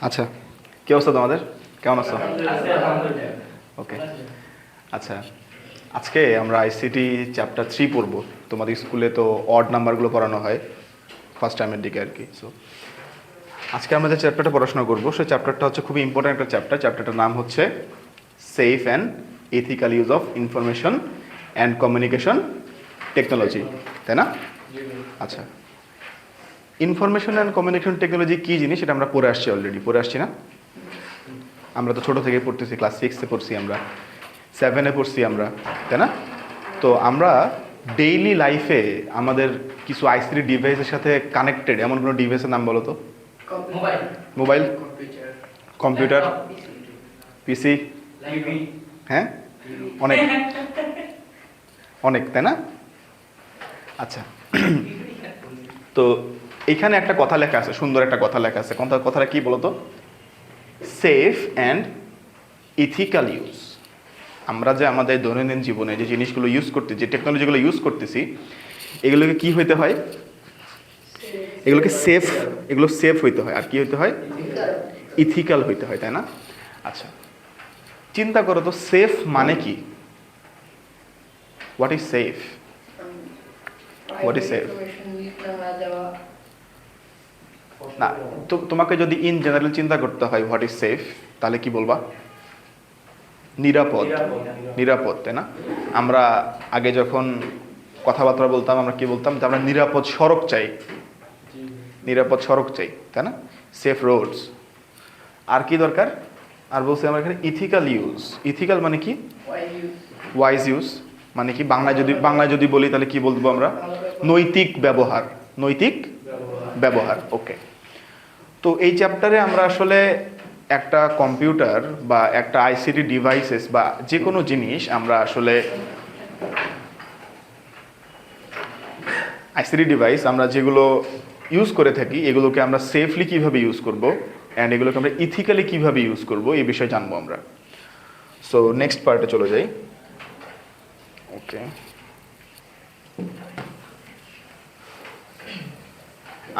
আচ্ছা, কি অবস্থা তোমাদের? কেমন আছো? ওকে। আচ্ছা, আজকে আমরা আইসিটি চ্যাপ্টার 3 পড়ব। তোমাদের স্কুলে তো অড নাম্বারগুলো পড়ানো হয় ফার্স্ট টাইমের দিকে আর কি। সো আজকে আমরা যে চ্যাপ্টারটা পড়াশোনা করবো সেই চ্যাপ্টারটা হচ্ছে খুবই ইম্পর্ট্যান্ট একটা চ্যাপ্টার। চ্যাপ্টারটার নাম হচ্ছে safe and ethical use of information and communication technology, তাই না? আচ্ছা, ইনফরমেশন অ্যান্ড কমিউনিকেশন টেকনোলজি কী জিনিস সেটা আমরা পড়ে আসছি, অলরেডি পড়ে আসছি না? আমরা তো ছোটো থেকে পড়তেছি, ক্লাস 6-এ পড়ছি, আমরা 7-এ পড়ছি আমরা, তাই না? তো আমরা ডেইলি লাইফে আমাদের কিছু আইসিটি ডিভাইসের সাথে কানেক্টেড এমন কোনো ডিভাইসের নাম বলো তো? মোবাইল, কম্পিউটার, পিসি, হ্যাঁ, অনেক অনেক, তাই না? আচ্ছা, তো এখানে একটা কথা লেখা আছে, সুন্দর একটা কথা লেখা আছে। কথাটা কি বলো তো? Safe and ethical use. আমরা যে আমাদের দৈনন্দিন জীবনে যে জিনিসগুলো ইউজ করতে, যে টেকনোলজিগুলো ইউজ করতেছি, এগুলোকে কি হইতে হয়? এগুলোকে এগুলো সেফ হইতে হয়। আর কি হইতে হয়? ইথিক্যাল হইতে হয়, তাই না? আচ্ছা, চিন্তা করো তো, সেফ মানে কি? What is safe? What is safe? না, তোমাকে যদি ইন জেনারেল চিন্তা করতে হয় হোয়াট ইজ সেফ, তাহলে কি বলবা? নিরাপদ। নিরাপদ, তাই না? আমরা আগে যখন কথাবার্তা বলতাম আমরা কি বলতাম? যে আমরা নিরাপদ সড়ক চাই, নিরাপদ সড়ক চাই, তাই না? Safe Rhodes. আর কি দরকার? আর বলছি আমরা এখানে ইথিক্যাল ইউজ। ইথিক্যাল মানে কি? ওয়াইজ ইউজ মানে কি? বাংলায় যদি বলি তাহলে কি বলবো আমরা? নৈতিক ব্যবহার। নৈতিক ব্যবহার, ওকে। তো এই চ্যাপ্টারে আমরা আসলে একটা কম্পিউটার বা একটা আইসিটি ডিভাইসেস বা যে কোনো জিনিস আমরা আসলে আইসিটি ডিভাইস আমরা যেগুলো ইউজ করে থাকি এগুলোকে আমরা সেফলি কিভাবে ইউজ করব অ্যান্ড এগুলোকে আমরা ইথিক্যালি কিভাবে ইউজ করব এই বিষয়ে জানবো আমরা। সো নেক্সট পার্টে চলে যাই। ওকে,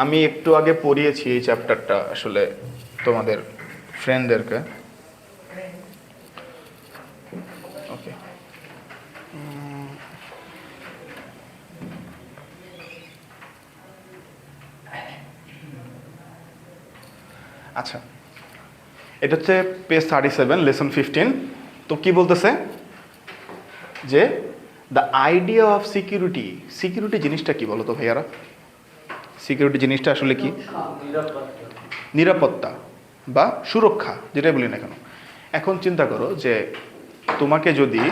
আমি একটু আগে পড়িয়েছি এই চ্যাপ্টারটা আসলে তোমাদের ফ্রেন্ডদেরকে। ওকে, আচ্ছা, এটা হচ্ছে পেজ 37, লেসন 15। তো কি বলতেছে যে the idea of security. Security জিনিসটা কি বলো তো ভাইয়ারা? সিকিউরিটি জিনিসটা আসলে কি? নিরাপত্তা বা সুরক্ষা, যেটাই বলি না কেন। এখন চিন্তা করো যে তোমাকে যদি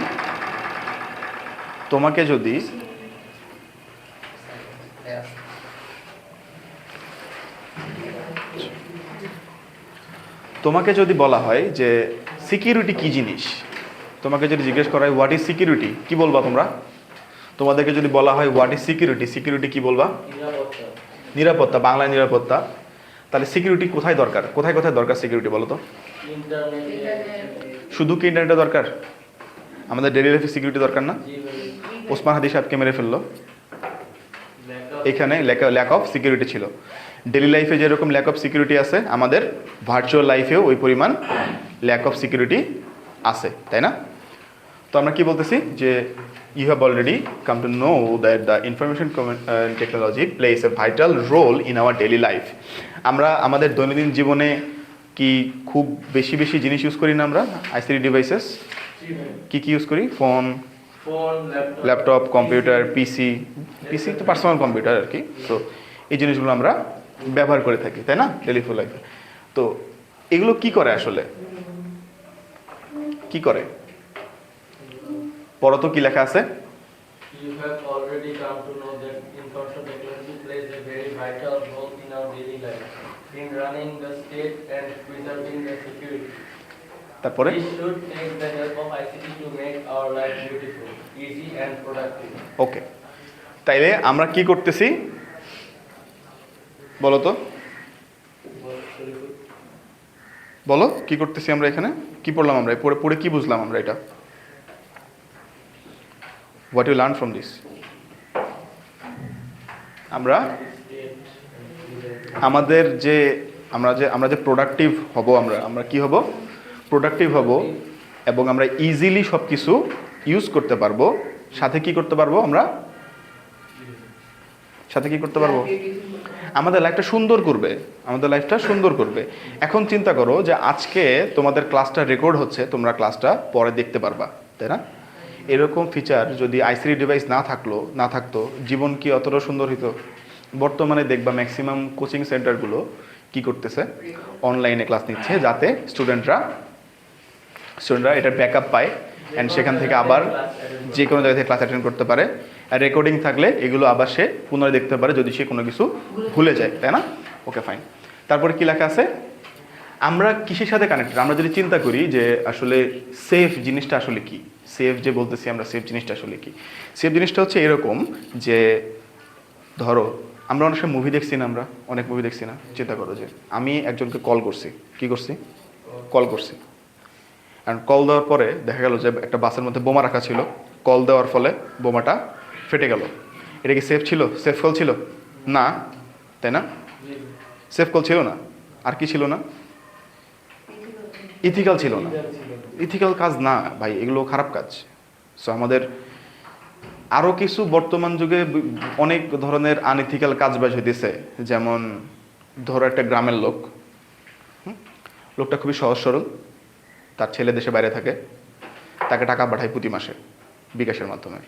তোমাকে যদি বলা হয় যে সিকিউরিটি কি জিনিস, তোমাকে যদি জিজ্ঞেস করা হয় হোয়াট ইজ সিকিউরিটি, কি বলবা তোমরা? তোমাদেরকে যদি বলা হয় হোয়াট ইজ সিকিউরিটি, সিকিউরিটি কি বলবা? নিরাপত্তা, বাংলায় নিরাপত্তা। তাহলে সিকিউরিটি কোথায় দরকার, কোথায় কোথায় দরকার সিকিউরিটি বলো তো? শুধু কি ইন্টারনেটে দরকার? আমাদের ডেইলি লাইফে সিকিউরিটি দরকার না? ওসমান হাদি সাহেবকে মেরে ফেললো, এখানে ল্যাক অফ সিকিউরিটি ছিল। ডেইলি লাইফে যেরকম ল্যাক অফ সিকিউরিটি আছে, আমাদের ভার্চুয়াল লাইফেও ওই পরিমাণ ল্যাক অফ সিকিউরিটি আছে, তাই না? তো আমরা কি বলতেছি যে you have already come to know that the information technology plays a vital role in our daily life. আমরা আমাদের দৈনন্দিন জীবনে কি খুব বেশি বেশি জিনিস ইউজ করি না আমরা? আইসিটি ডিভাইসেস কি কি ইউজ করি? ফোন, ল্যাপটপ, কম্পিউটার, পিসি তো পার্সোনাল কম্পিউটার আর কি। তো এই জিনিসগুলো আমরা ব্যবহার করে থাকি, তাই না, ডেইলি লাইফে। তো এগুলো কি করে আসলে? কি করে পড়ো তো, কি লেখা আছে? You have already come to know that information technology plays a very vital role in our daily life, in running the state and preserving the security. তারপরে We should take the help of ICT to make our life beautiful, easy and productive. ওকে, তাইলে আমরা কি করতেছি বলো তো? বলো কি করতেছি আমরা এখানে? কি পড়লাম আমরা? পড়ে কি বুঝলাম আমরা এটা? What you learn from this? আমরা আমাদের যে আমরা যে প্রোডাক্টিভ হব, আমরা কি হব? প্রোডাক্টিভ হব, এবং আমরা ইজিলি সব কিছু ইউজ করতে পারবো। সাথে কি করতে পারবো? সাথে কি করতে পারবো? আমাদের লাইফটা সুন্দর করবে। এখন চিন্তা করো যে আজকে তোমাদের ক্লাসটা রেকর্ড হচ্ছে, তোমরা ক্লাসটা পরে দেখতে পারবা, তাই না? এরকম ফিচার যদি আইসিটি ডিভাইস না থাকতো, জীবন কি অতটা সুন্দর হতো? বর্তমানে দেখবা ম্যাক্সিমাম কোচিং সেন্টারগুলো কি করতেছে? অনলাইনে ক্লাস নিচ্ছে, যাতে স্টুডেন্টরা এটার ব্যাকআপ পায়, অ্যান্ড সেখান থেকে আবার যে কোনো জায়গা থেকে ক্লাস অ্যাটেন্ড করতে পারে। আর রেকর্ডিং থাকলে এগুলো আবার সে পুনরায় দেখতে পারে যদি সে কোনো কিছু ভুলে যায়, তাই না? Okay, fine. তারপরে কি লেখা আছে? আমরা কিসের সাথে কানেক্টেড? আমরা যদি চিন্তা করি যে আসলে সেফ জিনিসটা আসলে কি, সেফ যে বলতেছি আমরা, সেফ জিনিসটা আসলে কি? সেফ জিনিসটা হচ্ছে এরকম যে ধরো আমরা অনেক সময় মুভি দেখছি না, আমরা অনেক মুভি দেখছি না। চিন্তা করো যে আমি একজনকে কল করছি, কল করছি, কারণ কল দেওয়ার পরে দেখা গেল যে একটা বাসের মধ্যে বোমা রাখা ছিল, কল দেওয়ার ফলে বোমাটা ফেটে গেল। এটা কি সেফ ছিল? সেফ কল ছিল না, তাই না? সেফ কল ছিল না। আর কি ছিল না? ইথিক্যাল ছিল না। ইথিক্যাল কাজ না ভাই, এগুলো খারাপ কাজ। সো আমাদের আরও কিছু বর্তমান যুগে অনেক ধরনের আনইথিক্যাল কাজ বাজ হইতেছে। যেমন ধরো একটা গ্রামের লোকটা খুবই সহজ সরল, তার ছেলে দেশে বাইরে থাকে, তাকে টাকা পাঠায় প্রতি মাসে বিকাশের মাধ্যমে।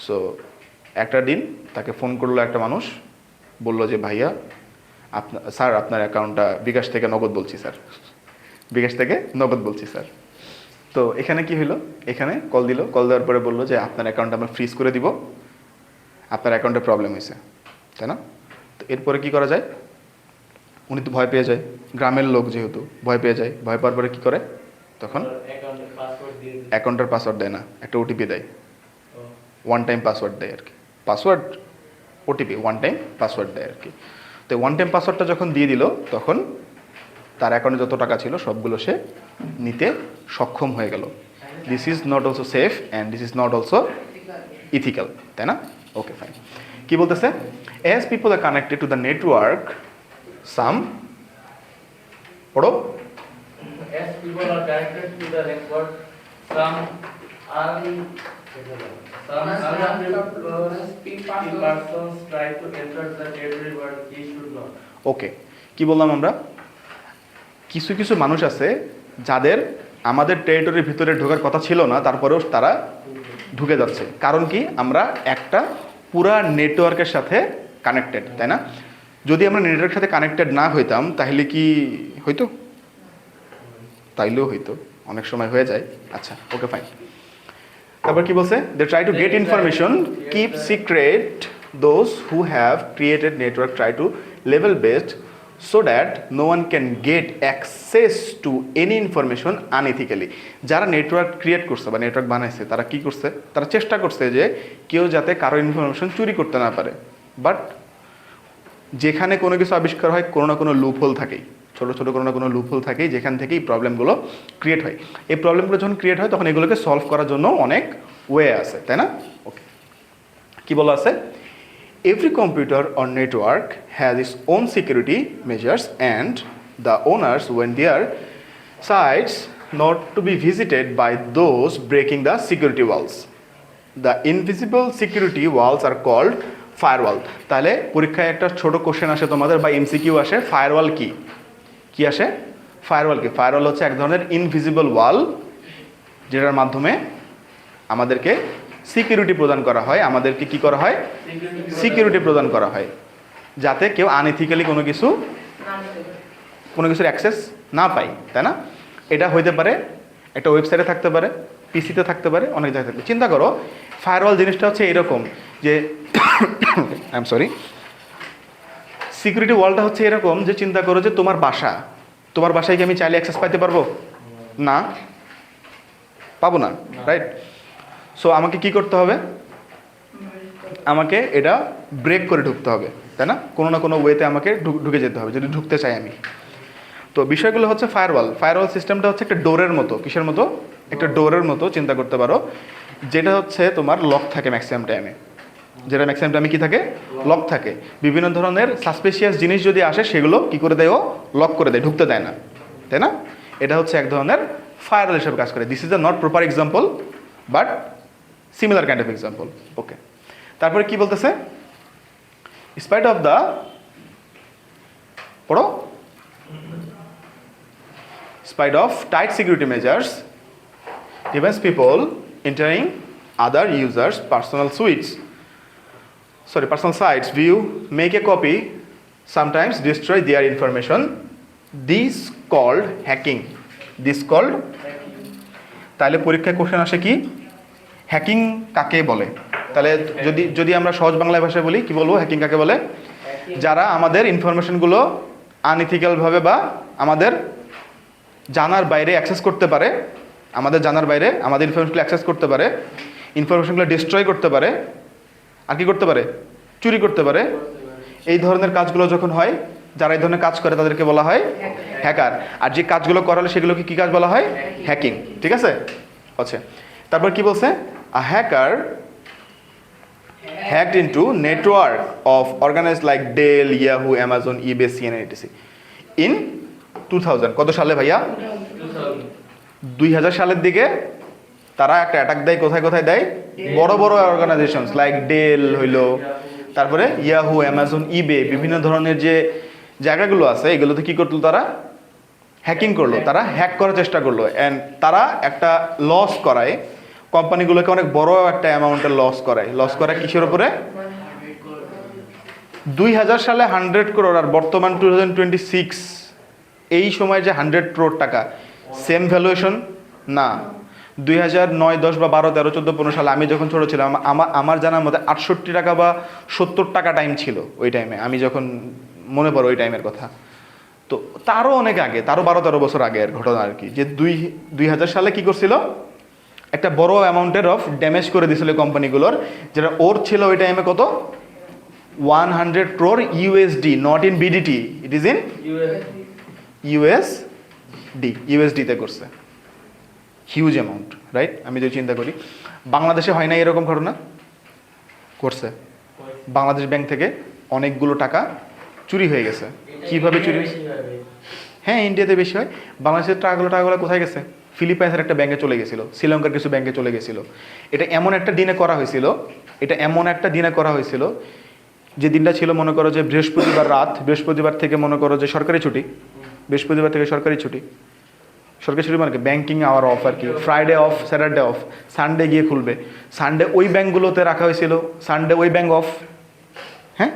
সো একটা দিন তাকে ফোন করলো একটা মানুষ, বলল যে ভাইয়া স্যার আপনার অ্যাকাউন্টটা বিকাশ থেকে নগদ বলছি স্যার। তো এখানে কি হলো? এখানে কল দিল, কল দেওয়ার পরে বললো যে আপনার অ্যাকাউন্ট আমরা ফ্রিজ করে দিব, আপনার অ্যাকাউন্টে প্রবলেম হয়েছে, তাই না? তো এরপরে কি করা যায়? উনি তো ভয় পেয়ে যায়, গ্রামের লোক যেহেতু ভয় পেয়ে যায়। ভয় পাওয়ার পরে কী করে? তখন অ্যাকাউন্টের পাসওয়ার্ড দেয় না, একটা ওটিপি দেয়, ওয়ান টাইম পাসওয়ার্ড দেয় আর কি। Password OTP one time password দেয় আর কি। তো ওয়ান টাইম পাসওয়ার্ডটা যখন দিয়ে দিল, তখন তার অ্যাকাউন্টে যত টাকা ছিল সবগুলো সে নিতে সক্ষম হয়ে গেল। This is not also safe and this is not also ethical, তাই না? Okay, fine. কি বলতেছে? As people are connected to the network some পড়ো। As people are connected to the network, some persons try to enter the territory but he should not. ওকে, কি বললাম আমরা? কিছু কিছু মানুষ আছে যাদের আমাদের টেরিটরির ভিতরে ঢোকার কথা ছিল না, তারপরেও তারা ঢুকে যাচ্ছে। কারণ কি? আমরা একটা পুরা নেটওয়ার্কের সাথে কানেক্টেড, তাই না? যদি আমরা নেটওয়ার্কের সাথে কানেক্টেড না হইতাম তাহলে কি হইতো? তাইলেও হইতো, অনেক সময় হয়ে যায়। আচ্ছা, ওকে, ফাইন। তারপর কি বলছে? They try to get information, keep secret those who have created network try to level based so that no one can get access to any information unethically. যারা নেটওয়ার্ক ক্রিয়েট করছে বা নেটওয়ার্ক বানাইছে, তারা কি করছে? তারা চেষ্টা করছে যে কেউ যাতে কারো ইনফরমেশন চুরি করতে না পারে। বাট যেখানে কোনো কিছু আবিষ্কার হয়, কোনো না কোনো লুপহোল থাকেই, ছোটো ছোটো কোনো না কোনো লুপহোল থাকেই, যেখান থেকে এই প্রবলেমগুলো ক্রিয়েট হয়। এই প্রবলেমগুলো যখন ক্রিয়েট হয় তখন এগুলোকে সলভ করার জন্য অনেক ওয়ে আছে, তাই না? ওকে, কি বলা আছে? Every computer or network has its own security measures and the owners want their sites not to be visited by those breaking the security walls. The invisible security walls are called firewall. তাহলে পরীক্ষায় একটা ছোট question আসে তোমাদের বা MCQ আসে, firewall কি? কি আসে? ফায়ারওয়াল কি? ফায়ারওয়াল হচ্ছে এক ধরনের ইনভিজিবল ওয়াল, যেটার মাধ্যমে আমাদেরকে সিকিউরিটি প্রদান করা হয়। আমাদেরকে কি করা হয়? সিকিউরিটি প্রদান করা হয়, যাতে কেউ আনএথিক্যালি কোনো কিছুর অ্যাক্সেস না পায়, তাই না? এটা হইতে পারে একটা ওয়েবসাইটে থাকতে পারে, পিসিতে থাকতে পারে, অনেক জায়গায় থাকতে। চিন্তা করো, ফায়ারওয়াল জিনিসটা হচ্ছে এরকম যে আই এম সরি, সিকিউরিটি ওয়ালটা হচ্ছে এরকম যে চিন্তা করো যে তোমার বাসায় কি আমি চাইলে অ্যাক্সেস পাইতে পারবো? না, পাবো না, রাইট? সো আমাকে কি করতে হবে? আমাকে এটা ব্রেক করে ঢুকতে হবে, তাই না? কোনো না কোনো ওয়েতে আমাকে ঢুকে যেতে হবে যদি ঢুকতে চাই আমি। তো বিষয়গুলো হচ্ছে ফায়ারওয়াল সিস্টেমটা হচ্ছে একটা ডোরের মতো। কিসের মতো? একটা ডোরের মতো চিন্তা করতে পারো, যেটা হচ্ছে তোমার লক থাকে ম্যাক্সিমাম টাইমে। যেটা ম্যাক্সিমাম টাইমে কি থাকে, লক থাকে। বিভিন্ন ধরনের সাসপিশিয়াস জিনিস যদি আসে সেগুলো কি করে দেয়, ও লক করে দেয়, ঢুকতে দেয় না, তাই না? এটা হচ্ছে এক ধরনের ফায়ারওয়াল হিসেবে কাজ করে। This is the not proper example but similar kind of example. Okay, তারপরে কি বলতেছে, স্পাইট অফ দ্য, পড়ো, spite of tight security measures, even people entering other users' personal sites view, make a copy, sometimes destroy their information. This called hacking. This called, তাহলে পরীক্ষায় question আসে কি, hacking কাকে বলে? তাহলে যদি আমরা সহজ বাংলা ভাষায় বলি, কি বলবো, হ্যাকিং কাকে বলে? যারা আমাদের ইনফরমেশনগুলো আনইথিক্যালভাবে বা আমাদের জানার বাইরে অ্যাক্সেস করতে পারে, আমাদের জানার বাইরে আমাদের ইনফরমেশনগুলো অ্যাক্সেস করতে পারে, ইনফরমেশনগুলো ডিস্ট্রয় করতে পারে, আর কি করতে পারে, চুরি করতে পারে। এই ধরনের কাজগুলো যখন হয়, যারা এই ধরনের কাজ করে তাদেরকে বলা হয় হ্যাকার। আর যে কাজগুলো করা হলে সেগুলোকে কী কাজ বলা হয়, হ্যাকিং। ঠিক আছে, আচ্ছা, তারপর কি বলছে, আ hacker hacked into network of organizations like Dell, Yahoo, Amazon, eBay, CNN, etc. in 2000, কত সালে ভাইয়া? 2000 সালের দিকে তারা একটা অ্যাটাক দেয়। কোথায় কোথায় দেয়? বড় বড় অর্গানাইজেশনস লাইক ডেল হইলো, তারপরে ইয়াহু, অ্যামাজন, ইবে, বিভিন্ন ধরনের যে জায়গাগুলো আছে এগুলোতে কি করলো, তারা হ্যাকিং করলো, তারা হ্যাক করার চেষ্টা করলো। অ্যান্ড তারা একটা লস করায়, কোম্পানিগুলোকে অনেক বড় একটা অ্যামাউন্টের লস করায় কিসের উপরে? 2000 সালে 100 করোড়, আর বর্তমান 2026 এই সময় যে 100 করোড় টাকা, সেম ভ্যালুয়েশন না। 2009, 10 বা 12, 13, 14, 15 সালে আমি যখন ছোটো ছিলাম, আমার জানার মধ্যে 68 টাকা বা 70 টাকা টাইম ছিল ওই টাইমে, আমি যখন মনে পড়ো ওই টাইমের কথা। তো তারও অনেক আগে, তারও 12-13 বছর আগের ঘটনা আর কি, যে 2000 সালে কি করছিল, একটা বড় অ্যামাউন্টের অফ ড্যামেজ করে দিয়েছিল কোম্পানিগুলোর, যেটা ওর ছিল ওই টাইমে কত, 100 crore USD, not in BDT, it is in ইউএসডিতে করছে। Huge amount, right? আমি যদি চিন্তা করি, বাংলাদেশে হয় না এরকম ঘটনা, করছে। বাংলাদেশ ব্যাংক থেকে অনেকগুলো টাকা চুরি হয়ে গেছে। কিভাবে চুরি? হ্যাঁ, ইন্ডিয়াতে বেশি হয়। বাংলাদেশের টাকাগুলো কোথায় গেছে? ফিলিপাইন্সের একটা ব্যাংকে চলে গেছিলো, শ্রীলঙ্কার কিছু ব্যাংকে চলে গেছিলো। এটা এমন একটা দিনে করা হয়েছিল, যে দিনটা ছিল মনে করো যে বৃহস্পতিবার রাত, বৃহস্পতিবার থেকে মনে করো যে সরকারি ছুটি, সরকারি ছুটি মানে ব্যাংকিং আওয়ার অফ আর কি, Friday of, Saturday of, Sunday গিয়ে খুলবে। সানডে ওই ব্যাংকগুলোতে রাখা হয়েছিল, সানডে ওই ব্যাংক অফ। হ্যাঁ,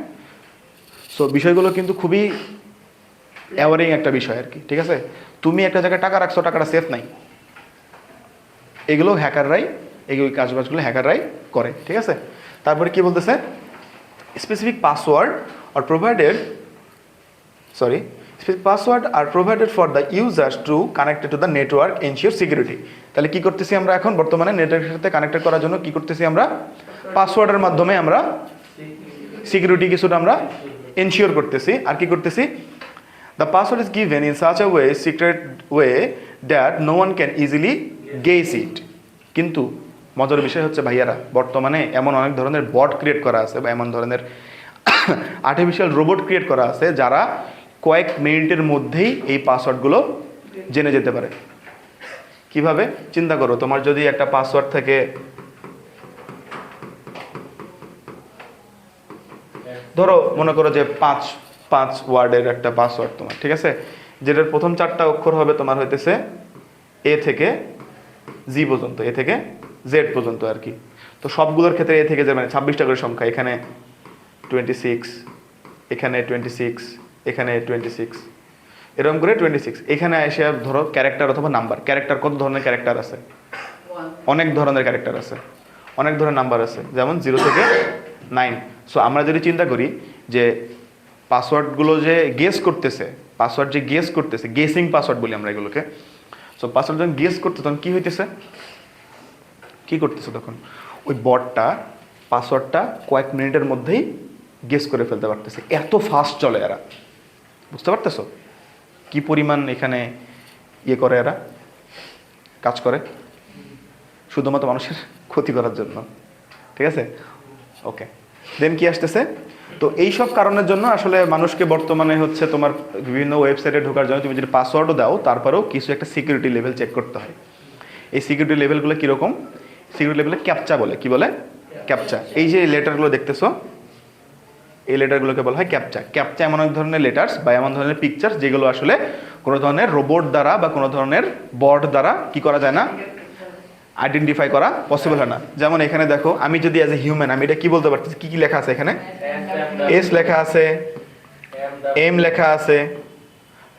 সো বিষয়গুলো কিন্তু খুবই অ্যাওয়ারিং একটা বিষয় আর কি। ঠিক আছে, তুমি একটা জায়গায় টাকা রাখছো, টাকাটা সেফ নাই, এগুলো কাজবাজগুলো হ্যাকাররাই করে। ঠিক আছে, তারপরে কি বলতেছে, specific password are provided for the users to connect to the network, ensure security. তাহলে কি করতেছি আমরা এখন বর্তমানে নেটওয়ার্কের সাথে কানেক্টেড করার জন্য কি করতেছি আমরা, পাসওয়ার্ডের মাধ্যমে আমরা সিকিউরিটি কিছুটা আমরা এনশিওর করতেছি। আর কি করতেছি, the password is given in such a way, secret way that no one can easily guess it. কিন্তু মজার বিষয় হচ্ছে ভাইয়ারা, বর্তমানে এমন অনেক ধরনের বট ক্রিয়েট করা আছে বা এমন ধরনের আর্টিফিশিয়াল রোবট ক্রিয়েট করা আছে যারা কয়েক মিনিটের মধ্যেই এই পাসওয়ার্ডগুলো জেনে যেতে পারে। কিভাবে? চিন্তা করো, তোমার যদি একটা পাসওয়ার্ড থেকে, ধরো মনে করো যে পাঁচ ওয়ার্ডের একটা পাসওয়ার্ড তোমার, ঠিক আছে, যেটার প্রথম 4টা অক্ষর হবে তোমার হইতেছে এ থেকে জি পর্যন্ত, এ থেকে জেড পর্যন্ত আর কি। তো সবগুলোর ক্ষেত্রে এ থেকে জেড মানে 26টা করে সংখ্যা, এখানে 26, এখানে 26, এখানে 26, এরকম করে 26। এখানে এসে ধরো ক্যারেক্টার অথবা নাম্বার। ক্যারেক্টার, কত ধরনের ক্যারেক্টার আছে? অনেক ধরনের ক্যারেক্টার আছে, অনেক ধরনের নাম্বার আছে, যেমন 0 থেকে 9। সো আমরা যদি চিন্তা করি যে পাসওয়ার্ডগুলো যে গেস করতেছে, গেসিং পাসওয়ার্ড বলি আমরা এগুলোকে। সো পাসওয়ার্ড যখন গেস করতে, তখন কী হইতেছে, কী করতেছে তখন, ওই বটটা পাসওয়ার্ডটা কয়েক মিনিটের মধ্যেই গেস করে ফেলতে পারতেছে। এত ফাস্ট চলে এরা, বুঝতে পারতেছো কি পরিমাণ এখানে করে, এরা কাজ করে শুধুমাত্র মানুষের ক্ষতি করার জন্য। ঠিক আছে, ওকে। দেন কি আসতেছে, তো এইসব কারণের জন্য আসলে মানুষকে বর্তমানে হচ্ছে তোমার বিভিন্ন ওয়েবসাইটে ঢোকার জন্য তুমি যদি পাসওয়ার্ডও দাও তারপরেও কিছু একটা সিকিউরিটি লেভেল চেক করতে হয়। এই সিকিউরিটি লেভেলগুলো কীরকম, সিকিউরিটি লেভেলে ক্যাপচা বলে, কি বলে, ক্যাপচা। এই যে লেটারগুলো দেখতেছো, এই লেটারগুলোকে বলা হয় ক্যাপচা। ক্যাপচা এমন এক ধরনের লেটার্স বা এমন ধরনের পিকচার যেগুলো আসলে কোনো ধরনের রোবট দ্বারা বা কোনো ধরনের বট দ্বারা কি করা যায় না, আইডেন্টিফাই করা পসিবল হয় না। যেমন এখানে দেখো, আমি যদি অ্যাজ এ হিউম্যান আমি এটা কি বলতে পারতেছি, কি কি লেখা আছে এখানে, এস লেখা আছে, এম লেখা আছে,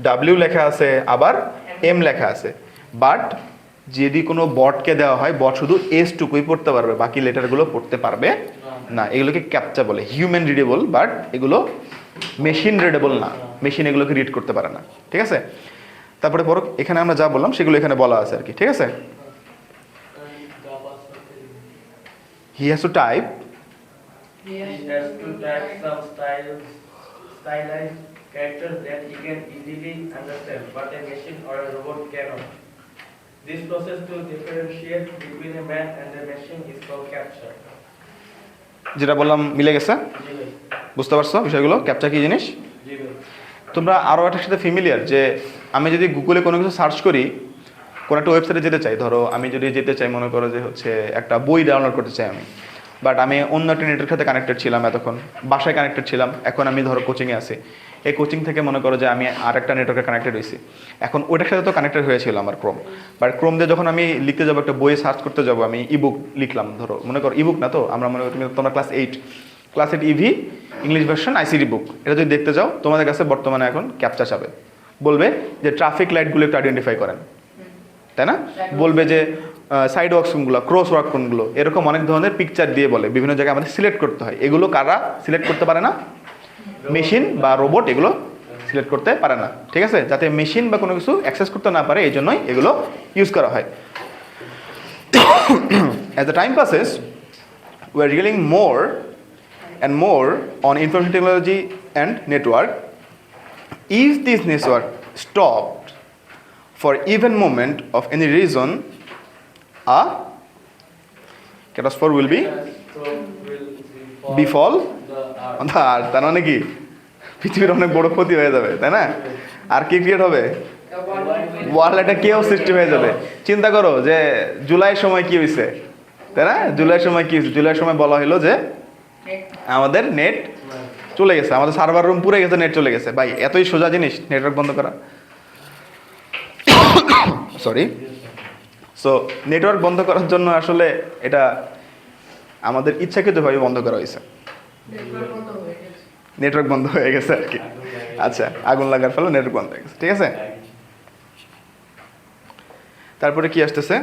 ডাব্লিউ লেখা আছে, আবার এম লেখা আছে। বাট যদি কোনো বটকে দেওয়া হয়, বট শুধু এস টুকুই পড়তে পারবে, বাকি লেটারগুলো পড়তে পারবে না। এগুলোকে ক্যাপচা বলে, হিউম্যান রিডেবল, বাট এগুলো মেশিন রিডেবল না, মেশিন এগুলোকে রিড করতে পারে না। ঠিক আছে, তারপরে পর এখানে আমরা যা বললাম সেগুলো এখানে বলা আছে আর কি। ঠিক আছে, he has to type He has to type some stylized characters that he can easily understand, but a machine or a robot cannot. This process to differentiate between a man and a machine is called captcha. যেটা বললাম মিলে গেছে, বুঝতে পারছো বিষয়গুলো, captcha কি জিনিস। তোমরা আরও একটার সাথে ফ্যামিলিয়ার, যে আমি যদি গুগলে কোনো কিছু সার্চ করি, কোনো একটা ওয়েবসাইটে যেতে চাই, ধরো আমি যদি যেতে চাই, মনে করো যে হচ্ছে একটা বই ডাউনলোড করতে চাই আমি, বাট আমি অন্য একটা নেটের সাথে কানেক্টেড ছিলাম, এতক্ষণ বাসায় কানেক্টেড ছিলাম, এখন আমি ধরো কোচিংয়ে আছি, এই কোচিং থেকে মনে করো যে আমি আর একটা নেটওয়ার্কে কানেক্টেড হয়েছি, এখন ওইটার সাথে তো কানেক্টেড হয়েছিল আমার ক্রোম, বাট ক্রোম দিয়ে যখন আমি লিখতে যাবো, একটা বই সার্চ করতে যাবো, আমি ইবুক লিখলাম, ধরো মনে করো ইবুক না তো, আমরা মনে করি তোমরা class eight EV English version ICT book, এটা যদি দেখতে যাও, তোমাদের কাছে বর্তমানে এখন ক্যাপচা চাবে, বলবে যে ট্রাফিক লাইটগুলো একটু আইডেন্টিফাই করেন, তাই না, বলবে যে সাইড ওয়ার্কস কোনগুলো, ক্রস ওয়ার্ক কোনগুলো, এরকম অনেক ধরনের পিকচার দিয়ে বলে, বিভিন্ন জায়গায় আমাদের সিলেক্ট করতে হয়। এগুলো কারা সিলেক্ট করতে পারে না, মেশিন বা রোবট এগুলো সিলেক্ট করতে পারে না। ঠিক আছে, যাতে মেশিন বা কোনো কিছু অ্যাক্সেস করতে না পারে, এই জন্যই এগুলো ইউজ করা হয়। As the time passes, we are dealing more and more on information technology and network. If this network stopped for even moment of any reason, a catastrophe will be befall on the earth. তার মানে কি, পৃথিবীর অনেক বড় ক্ষতি হয়ে যাবে, তাই না। আর কি ক্রিয়েট হবে, ওয়ার্ল্ড একটা কেও সৃষ্টি হয়ে যাবে। চিন্তা করো যে জুলাই সময় কি হয়েছে, তাই না, জুলাই সময় কি হয়েছে, জুলাই সময় বলা হলো যে আমাদের নেট চলে গেছে, আমাদের সার্ভার রুম পুড়ে গেছে, নেট চলে গেছে। ভাই এতই সোজা জিনিস নেটওয়ার্ক বন্ধ করা, সরি। সো নেটওয়ার্ক বন্ধ করার জন্য আসলে এটা আমাদের ইচ্ছাকৃতভাবে বন্ধ করা হয়েছে, নেটওয়ার্ক বন্ধ হয়ে গেছে আর কি। আচ্ছা, আগুন লাগার ফলে নেটওয়ার্ক বন্ধ হয়ে গেছে। ঠিক আছে, তারপরে কি আসতেছে,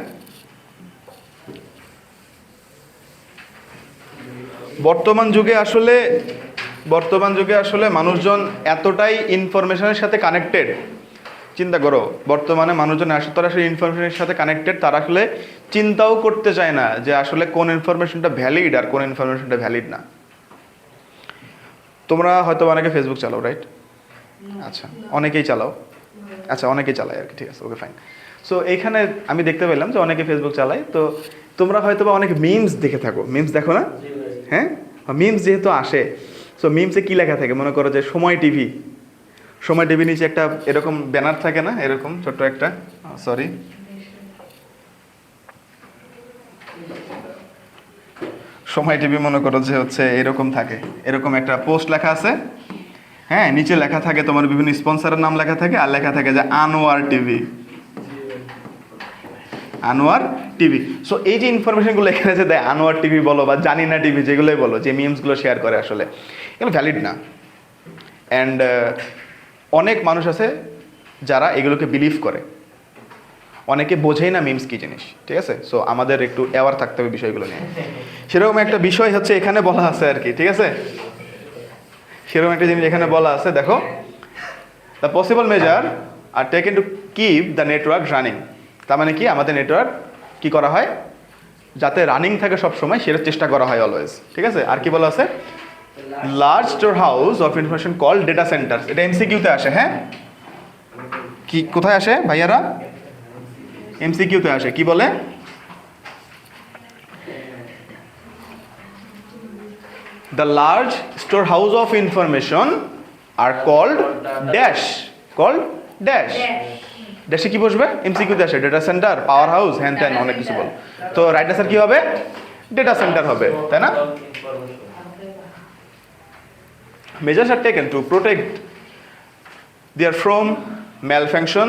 বর্তমান যুগে আসলে মানুষজন এতটাই ইনফরমেশনের সাথে কানেক্টেড, চিন্তা করো বর্তমানে মানুষজন তারা আসলে ইনফরমেশনের সাথে কানেক্টেড, তারা আসলে চিন্তাও করতে চায় না যে আসলে কোন ইনফরমেশনটা ভ্যালিড আর কোন ইনফরমেশনটা ভ্যালিড না। তোমরা হয়তো অনেকে ফেসবুক চালাও, রাইট? আচ্ছা, অনেকেই চালাও, আচ্ছা অনেকেই চালায় আর কি, ঠিক আছে, ওকে ফাইন। সো এইখানে আমি দেখতে পেলাম যে অনেকে ফেসবুক চালায়, তো তোমরা হয়তো বা অনেক মিমস দেখে থাকো, মিমস দেখো না? হ্যাঁ, মিমস যেহেতু আসে, সো মিমসে কী লেখা থাকে, মনে করো যে সময় টিভি নিচে একটা এরকম ব্যানার থাকে না, এরকম ছোট্ট একটা, সরি, সময় টিভি মনে করো যে হচ্ছে এরকম থাকে, এরকম একটা পোস্ট লেখা আছে, হ্যাঁ, নিচে লেখা থাকে তোমার বিভিন্ন স্পন্সরের নাম লেখা থাকে, আর লেখা থাকে যে আনোয়ার টিভি। সো এই যে ইনফরমেশনগুলো এখানে যে দেয়, আনোয়ার টিভি বলো বা জানি না টিভি, যেগুলোই বলো, যে মিমসগুলো শেয়ার করে, আসলে এগুলো ভ্যালিড না। অ্যান্ড অনেক মানুষ আছে যারা এগুলোকে বিলিভ করে, অনেকে বোঝেই না মিমস কী জিনিস। ঠিক আছে, সো আমাদের একটু অ্যাওয়ার থাকতে হবে বিষয়গুলো নিয়ে। সেরকম একটা বিষয় হচ্ছে এখানে বলা আছে আর কি, ঠিক আছে, সেরকম একটা জিনিস এখানে বলা আছে, দেখো, the possible measure are taken to keep the network running. তার মানে কি, আমাদের নেটওয়ার্ক কি করা হয়, যাতে রানিং থাকে সব সময়, সেটার চেষ্টা করা হয় অলওয়েজ। ঠিক আছে, আর কি বলা আছে, large storehouse of information call data centre. এটা এমসিকিউতে আসে, হ্যাঁ, কি কোথায় আসে ভাইয়ারা, এমসিকিউতে আসে। কি বলে, the large storehouse of information are called dash, called dash. ড্যাশে কি বসবে? এমসিকিউতে আসে ডেটা সেন্টার, পাওয়ার হাউস, হ্যান ত্যান অনেক কিছু বল। তো রাইট আনসার কি হবে? ডেটা সেন্টার হবে, তাই না? Measures are taken to protect their from malfunction,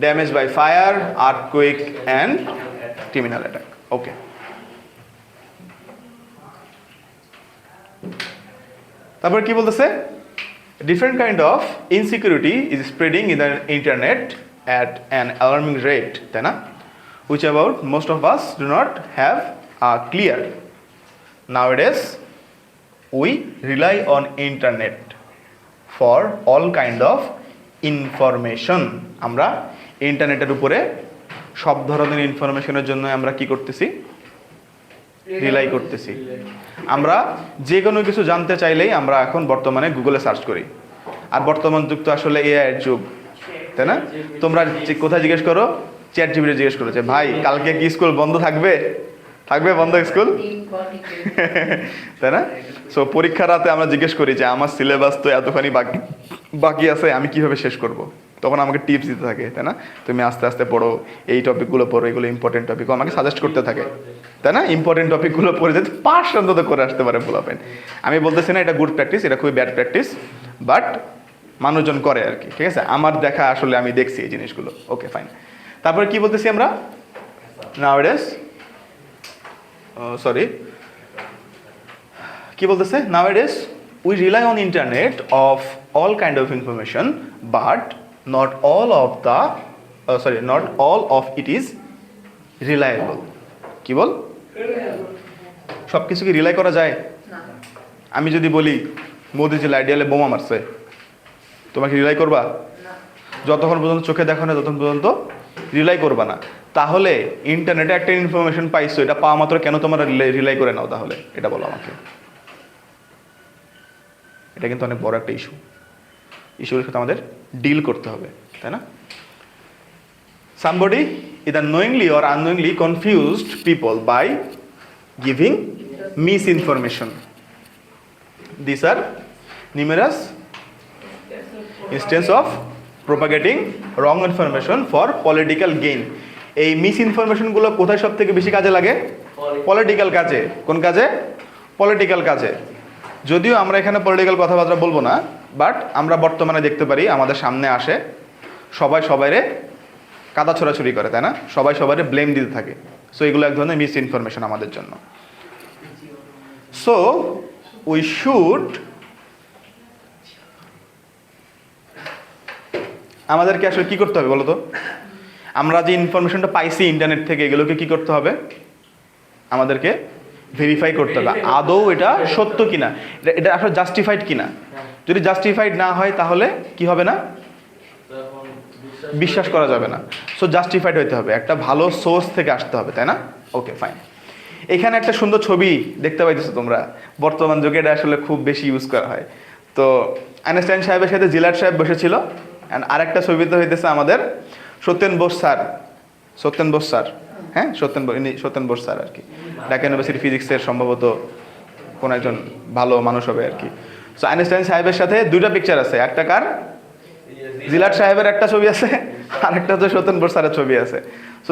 damage by fire, earthquake and criminal attack. Okay. তারপর কি বলতেছে? Different kind of insecurity is spreading in the internet at an alarming rate, তাই না? Which about most of us do not have a clear. Nowadays, we rely on internet for all kind of information. আমরা ইন্টারনেটের উপরে সব ধরনের ইনফরমেশনের জন্য আমরা কি করতেছি? রিলাই করতেছি। আমরা যে কোনো কিছু জানতে চাইলেই আমরা এখন বর্তমানে গুগলে সার্চ করি। আর বর্তমান যুগ তো আসলে এআই এর যুগ, তাই না? তোমরা কোথায় জিজ্ঞেস করো? চ্যাট জিপিটি জিজ্ঞেস করো যে ভাই কালকে কি স্কুল বন্ধ থাকবে? থাকবে বন্ধ স্কুল? তাই না? সো পরীক্ষার রাতে আমরা জিজ্ঞেস করি যে আমার সিলেবাস তো এতখানি বাকি আছে, আমি কিভাবে শেষ করব? তখন আমাকে টিপস দিতে থাকে, তাই না? তুমি আস্তে আস্তে পড়ো, এই টপিকগুলো পড়ো, এগুলো ইম্পর্টেন্ট টপিক, আমাকে সাজেস্ট করতে থাকে, তাই না? ইম্পর্টেন্ট টপিকগুলো পড়ে যেতে পাস অন্তত করে আসতে পারে বলাবেন। আমি বলতেছি না এটা গুড প্র্যাকটিস, এটা খুবই ব্যাড প্র্যাকটিস, বাট মানুষজন করে আর কি, ঠিক আছে? আমার দেখা আসলে আমি দেখছি এই জিনিসগুলো। Okay fine. তারপরে কি বলতেছি আমরা? নাওডেস কি বলতেছে? Nowadays we rely on internet of all kind of information, but not all of it is reliable. কি বল? সব কিছু কি রিলাই করা যায়? আমি যদি বলি মোদিজির আইডিয়ালে বোমা মারছে, তোমাকে রিলাই করবা? যতক্ষণ পর্যন্ত চোখে দেখো না ততক্ষণ পর্যন্ত রিলাই করবা না। তাহলে ইন্টারনেটে একটা ইনফরমেশন পাইছো, এটা পাওয়া মাত্র কেন তোমরা রিলাই করে নাও? তাহলে এটা বলো আমাকে। এটা কিন্তু অনেক বড় একটা ইস্যুর সাথে আমাদের ডিল করতে হবে, তাই না? Somebody either knowingly or unknowingly confused people by giving misinformation. These are numerous instances of propagating wrong information for political gain. এই মিসইনফরমেশনগুলো কোথায় সব থেকে বেশি কাজে লাগে? পলিটিক্যাল কাজে। কোন কাজে? পলিটিক্যাল কাজে। যদিও আমরা এখানে পলিটিক্যাল কথাবার্তা বলবো না, বাট আমরা বর্তমানে দেখতে পারি আমাদের সামনে আসে সবাই সবাইরে কাদা ছোড়াছুড়ি করে, তাই না? সবাই সবাইরে ব্লেম দিতে থাকে। সো এগুলো এক ধরনের মিস ইনফরমেশন আমাদের জন্য। সো উই শুড, আমাদেরকে আসলে কি করতে হবে বলো তো? আমরা যে ইনফরমেশনটা পাইছি ইন্টারনেট থেকে, এগুলোকে কি করতে হবে? আমাদেরকে ভেরিফাই করতে হবে আদৌ এটা সত্য কিনা, এটা আসলে জাস্টিফাইড কিনা। যদি জাস্টিফাইড না হয় তাহলে কি হবে না? বিশ্বাস করা যাবে না। সো জাস্টিফাইড হইতে হবে, একটা ভালো সোর্স থেকে আসতে হবে, তাই না? Okay fine. এখানে একটা সুন্দর ছবি দেখতে পাইতেছো তোমরা, বর্তমান যুগে এটা আসলে খুব বেশি ইউজ করা হয়। তো আইনস্টাইন সাহেবের সাথে জিলাট সাহেব বসেছিল, অ্যান্ড আরেকটা ছবিতে হইতেছে আমাদের সত্যেন বোস স্যার, হ্যাঁ সত্যেন বোস স্যার আর কি, ঢাকা ইউনিভার্সিটি ফিজিক্সের সম্ভবত কোন একজন ভালো মানুষ হবে আর কি। সো আইনস্টাইন সাহেবের সাথে দুইটা পিকচার আছে, একটা কার? জিলাট সাহেবের একটা ছবি আছে, আর একটা হচ্ছে সত্যেন বোস স্যারের ছবি আছে। সো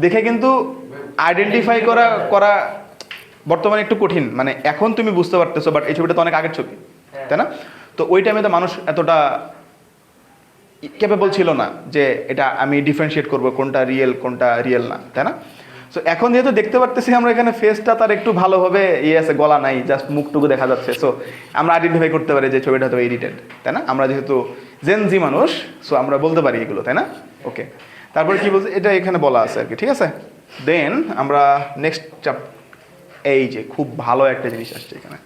দেখে কিন্তু আইডেন্টিফাই করা বর্তমানে একটু কঠিন, মানে এখন তুমি বুঝতে পারতেছো, বাট এই ছবিটা তো অনেক আগের ছবি, তাই না? তো ওই টাইমে তো মানুষ এতটা ক্যাপেবল ছিল না যে এটা আমি ডিফারেন্সিয়েট করবো কোনটা রিয়েল না, তাই না? সো এখন যেহেতু দেখতে পারতেছি আমরা এখানে ফেসটা তার একটু ভালোভাবে আছে, গলা নাই, জাস্ট মুখটুকু দেখা যাচ্ছে, সো আমরা আইডেন্টিফাই করতে পারি যে ছবিটা হয়তো এডিটেড, তাই না? আমরা যেহেতু জেনজি মানুষ, সো আমরা বলতে পারি এগুলো, তাই না? ওকে, তারপরে কি বলছে এটা এখানে বলা আছে আর কি, ঠিক আছে? দেন আমরা নেক্সট এই যে খুব ভালো একটা জিনিস আসছে এখানে,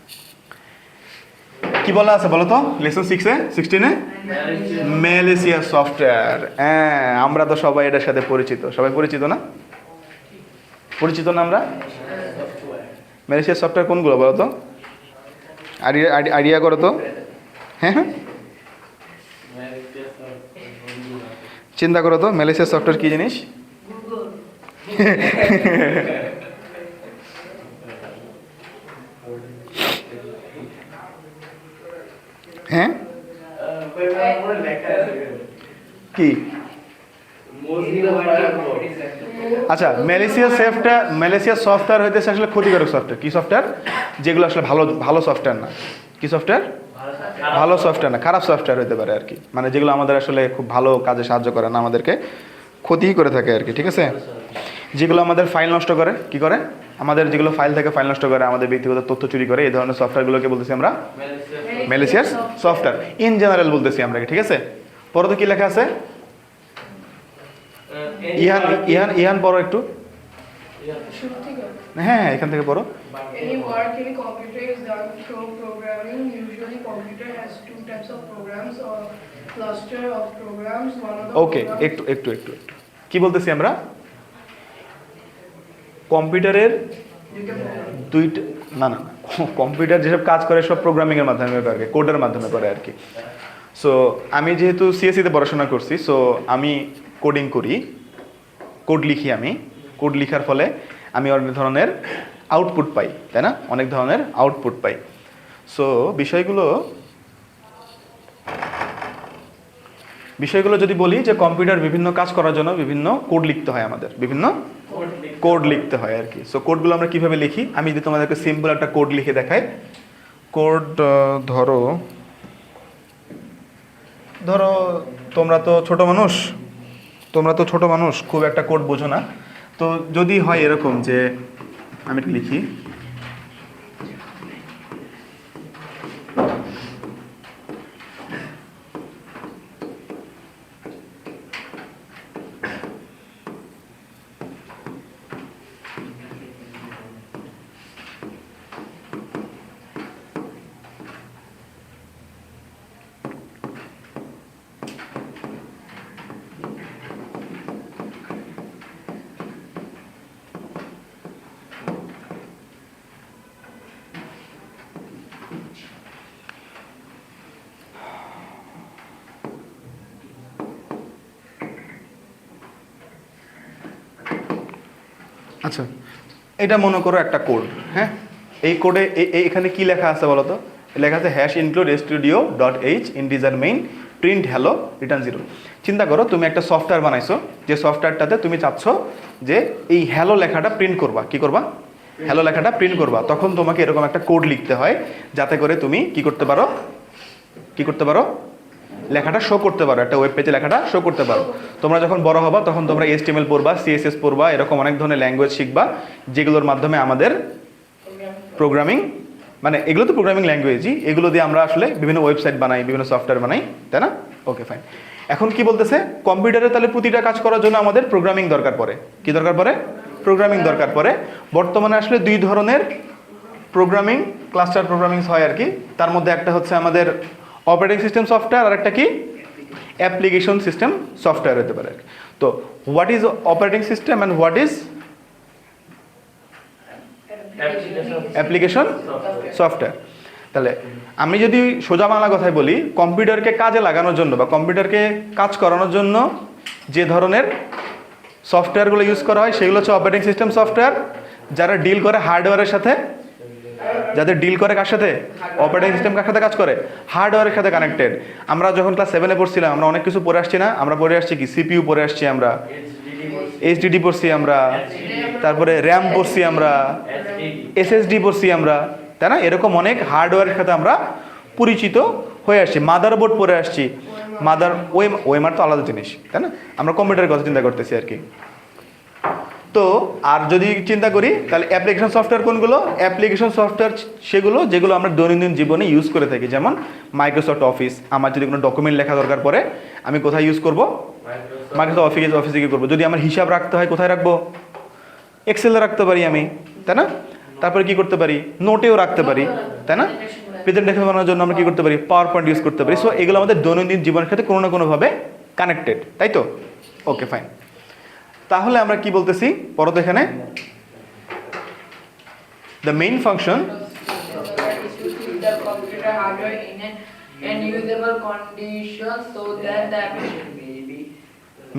কি বলা আছে বলো তো? লেসন 16-এ ম্যালিসিয়াস সফটওয়্যার। হ্যাঁ, আমরা তো সবাই এটার সাথে পরিচিত, সবাই পরিচিত না? আমরা ম্যালিসিয়াস সফটওয়্যার কোনগুলো বলো তো? আইডিয়া করো তো। হ্যাঁ, চিন্তা করো তো, ম্যালিসিয়াস সফটওয়্যার কি জিনিস? কি Mozilla Firefox. আচ্ছা, ম্যালিসিয়াস সফটওয়্যার হইতেছে আসলে ক্ষতিকারক সফটওয়্যার। কি সফটওয়্যার? যেগুলো আসলে ভালো সফটওয়্যার না। কি সফটওয়্যার? ভালো সফটওয়্যার না, খারাপ সফটওয়্যার হতে পারে আর কি। মানে যেগুলো আমাদের আসলে খুব ভালো কাজে সাহায্য করে না, আমাদেরকে ক্ষতি করে থাকে আর কি, ঠিক আছে? যেগুলো আমাদের ফাইল নষ্ট করে, কি করে? আমাদের যেগুলো ফাইল থেকে ফাইল নষ্ট করে, আমাদের ব্যক্তিগত তথ্য চুরি করে, এই ধরনের সফটওয়্যারগুলোকে বলতেছি আমরা ম্যালিসিয়াস সফটওয়্যার। ইন জেনারেল বলতেছি আমরা, ঠিক আছে? পরে কি লেখা আছে? ইহান পড়ো একটু। হ্যাঁ, এখান থেকে পড়ো। Any work in a computer is done through programming. Usually, computer has two types of programs or cluster of programs. One of the okay, programs- একটু কি বলতেছি আমরা? কম্পিউটারের You can program. দুইটা না, কম্পিউটার যেসব কাজ করে সব প্রোগ্রামিংয়ের মাধ্যমে করে, কোডের মাধ্যমে করে আর কি। সো আমি যেহেতু সিএসসিতে পড়াশোনা করছি, সো আমি কোডিং করি, কোড লিখি। আমি কোড লিখার ফলে আমি অনেক ধরনের আউটপুট পাই, তাই না? অনেক ধরনের আউটপুট পাই। সো বিষয়গুলো যদি বলি যে কম্পিউটার বিভিন্ন কাজ করার জন্য বিভিন্ন কোড লিখতে হয়, আমাদের বিভিন্ন কোড লিখতে হয় আর কি। সো কোডগুলো আমরা কিভাবে লিখি, আমি যদি তোমাদেরকে সিম্পল একটা কোড লিখে দেখাই। কোড ধরো তোমরা তো ছোট মানুষ, খুব একটা কোড বোঝো না। তো যদি হয় এরকম যে আমি একটু লিখি, আচ্ছা এটা মনে করো একটা কোড, হ্যাঁ? এই কোডে এখানে কি লেখা আছে বলো তো? লেখা আছে #include_studio.h integer main print hello return 0। চিন্তা করো তুমি একটা সফটওয়্যার বানাইছো, যে সফটওয়্যারটাতে তুমি চাচ্ছ যে এই হ্যালো লেখাটা প্রিন্ট করবা। কি করবা? হ্যালো লেখাটা প্রিন্ট করবা। তখন তোমাকে এরকম একটা কোড লিখতে হয়, যাতে করে তুমি কি করতে পারো লেখাটা শো করতে পারো, একটা ওয়েব পেজে লেখাটা শো করতে পারো। তোমরা যখন বড় হবা তখন তোমরা HTML পড়বা, CSS পড়বা, এরকম অনেক ধরনের ল্যাঙ্গুয়েজ শিখবা, যেগুলোর মাধ্যমে আমাদের প্রোগ্রামিং, মানে এগুলো তো প্রোগ্রামিং ল্যাঙ্গুয়েজই, এগুলো দিয়ে আমরা আসলে বিভিন্ন ওয়েবসাইট বানাই, বিভিন্ন সফটওয়্যার বানাই, তাই না? Okay fine. এখন কি বলতেছে, কম্পিউটারে তাহলে প্রতিটা কাজ করার জন্য আমাদের প্রোগ্রামিং দরকার পড়ে। কি দরকার পড়ে? প্রোগ্রামিং দরকার পড়ে। বর্তমানে আসলে দুই ধরনের প্রোগ্রামিং, ক্লাস্টার প্রোগ্রামিং হয় আর কি। তার মধ্যে একটা হচ্ছে আমাদের অপারেটিং সিস্টেম সফটওয়্যার, আর একটা কি অ্যাপ্লিকেশন সিস্টেম সফটওয়্যার হতে পারে। তো what is operating system and what is application software? তাহলে আমি যদি সোজা বাংলা কথায় বলি, কম্পিউটারকে কাজে লাগানোর জন্য বা কম্পিউটারকে কাজ করানোর জন্য যে ধরনের সফটওয়্যারগুলো ইউজ করা হয় সেগুলো হচ্ছে অপারেটিং সিস্টেম সফটওয়্যার। যারা ডিল করে হার্ডওয়্যারের সাথে, যাদের ডিল করে কার সাথে? অপারেটিং সিস্টেম কার সাথে কাজ করে? হার্ডওয়্যারের সাথে কানেক্টেড। আমরা যখন ক্লাস 7-এ পড়ছিলাম, আমরা অনেক কিছু পড়ে আসছি না? আমরা পড়ে আসছি কি CPU পড়ে আসছি, আমরা HDD পড়ছি, আমরা তারপরে RAM পড়ছি, আমরা SSD পড়ছি, আমরা, তাই না? এরকম অনেক হার্ডওয়্যারের সাথে আমরা পরিচিত হয়ে আসছি। মাদারবোর্ড পড়ে আসছি, ওএমআর তো আলাদা জিনিস, তাই না? আমরা কম্পিউটারের কথা চিন্তা করতেছি আর কি। তো আর যদি চিন্তা করি তাহলে অ্যাপ্লিকেশন সফটওয়্যার কোনগুলো? অ্যাপ্লিকেশন সফটওয়্যার সেগুলো যেগুলো আমরা দৈনন্দিন জীবনে ইউজ করে থাকি, যেমন মাইক্রোসফট অফিস। আমার যদি কোনো ডকুমেন্ট লেখা দরকার পড়ে, আমি কোথায় ইউজ করব? মাইক্রোসফট অফিসে গিয়ে করবো। যদি আমার হিসাব রাখতে হয়, কোথায় রাখবো? এক্সেলে রাখতে পারি আমি, তাই না? তারপরে কি করতে পারি? নোটেও রাখতে পারি, তাই না? প্রেজেন্টেশন বানানোর জন্য আমরা কি করতে পারি? পাওয়ার পয়েন্ট ইউজ করতে পারি। সো এগুলো আমাদের দৈনন্দিন জীবনের সাথে কোনো না কোনোভাবে কানেক্টেড, তাই তো? Okay fine. তাহলে আমরা কি বলতেছি পরত এখানে? The main function is to keep the computer hardware in usable condition so that the application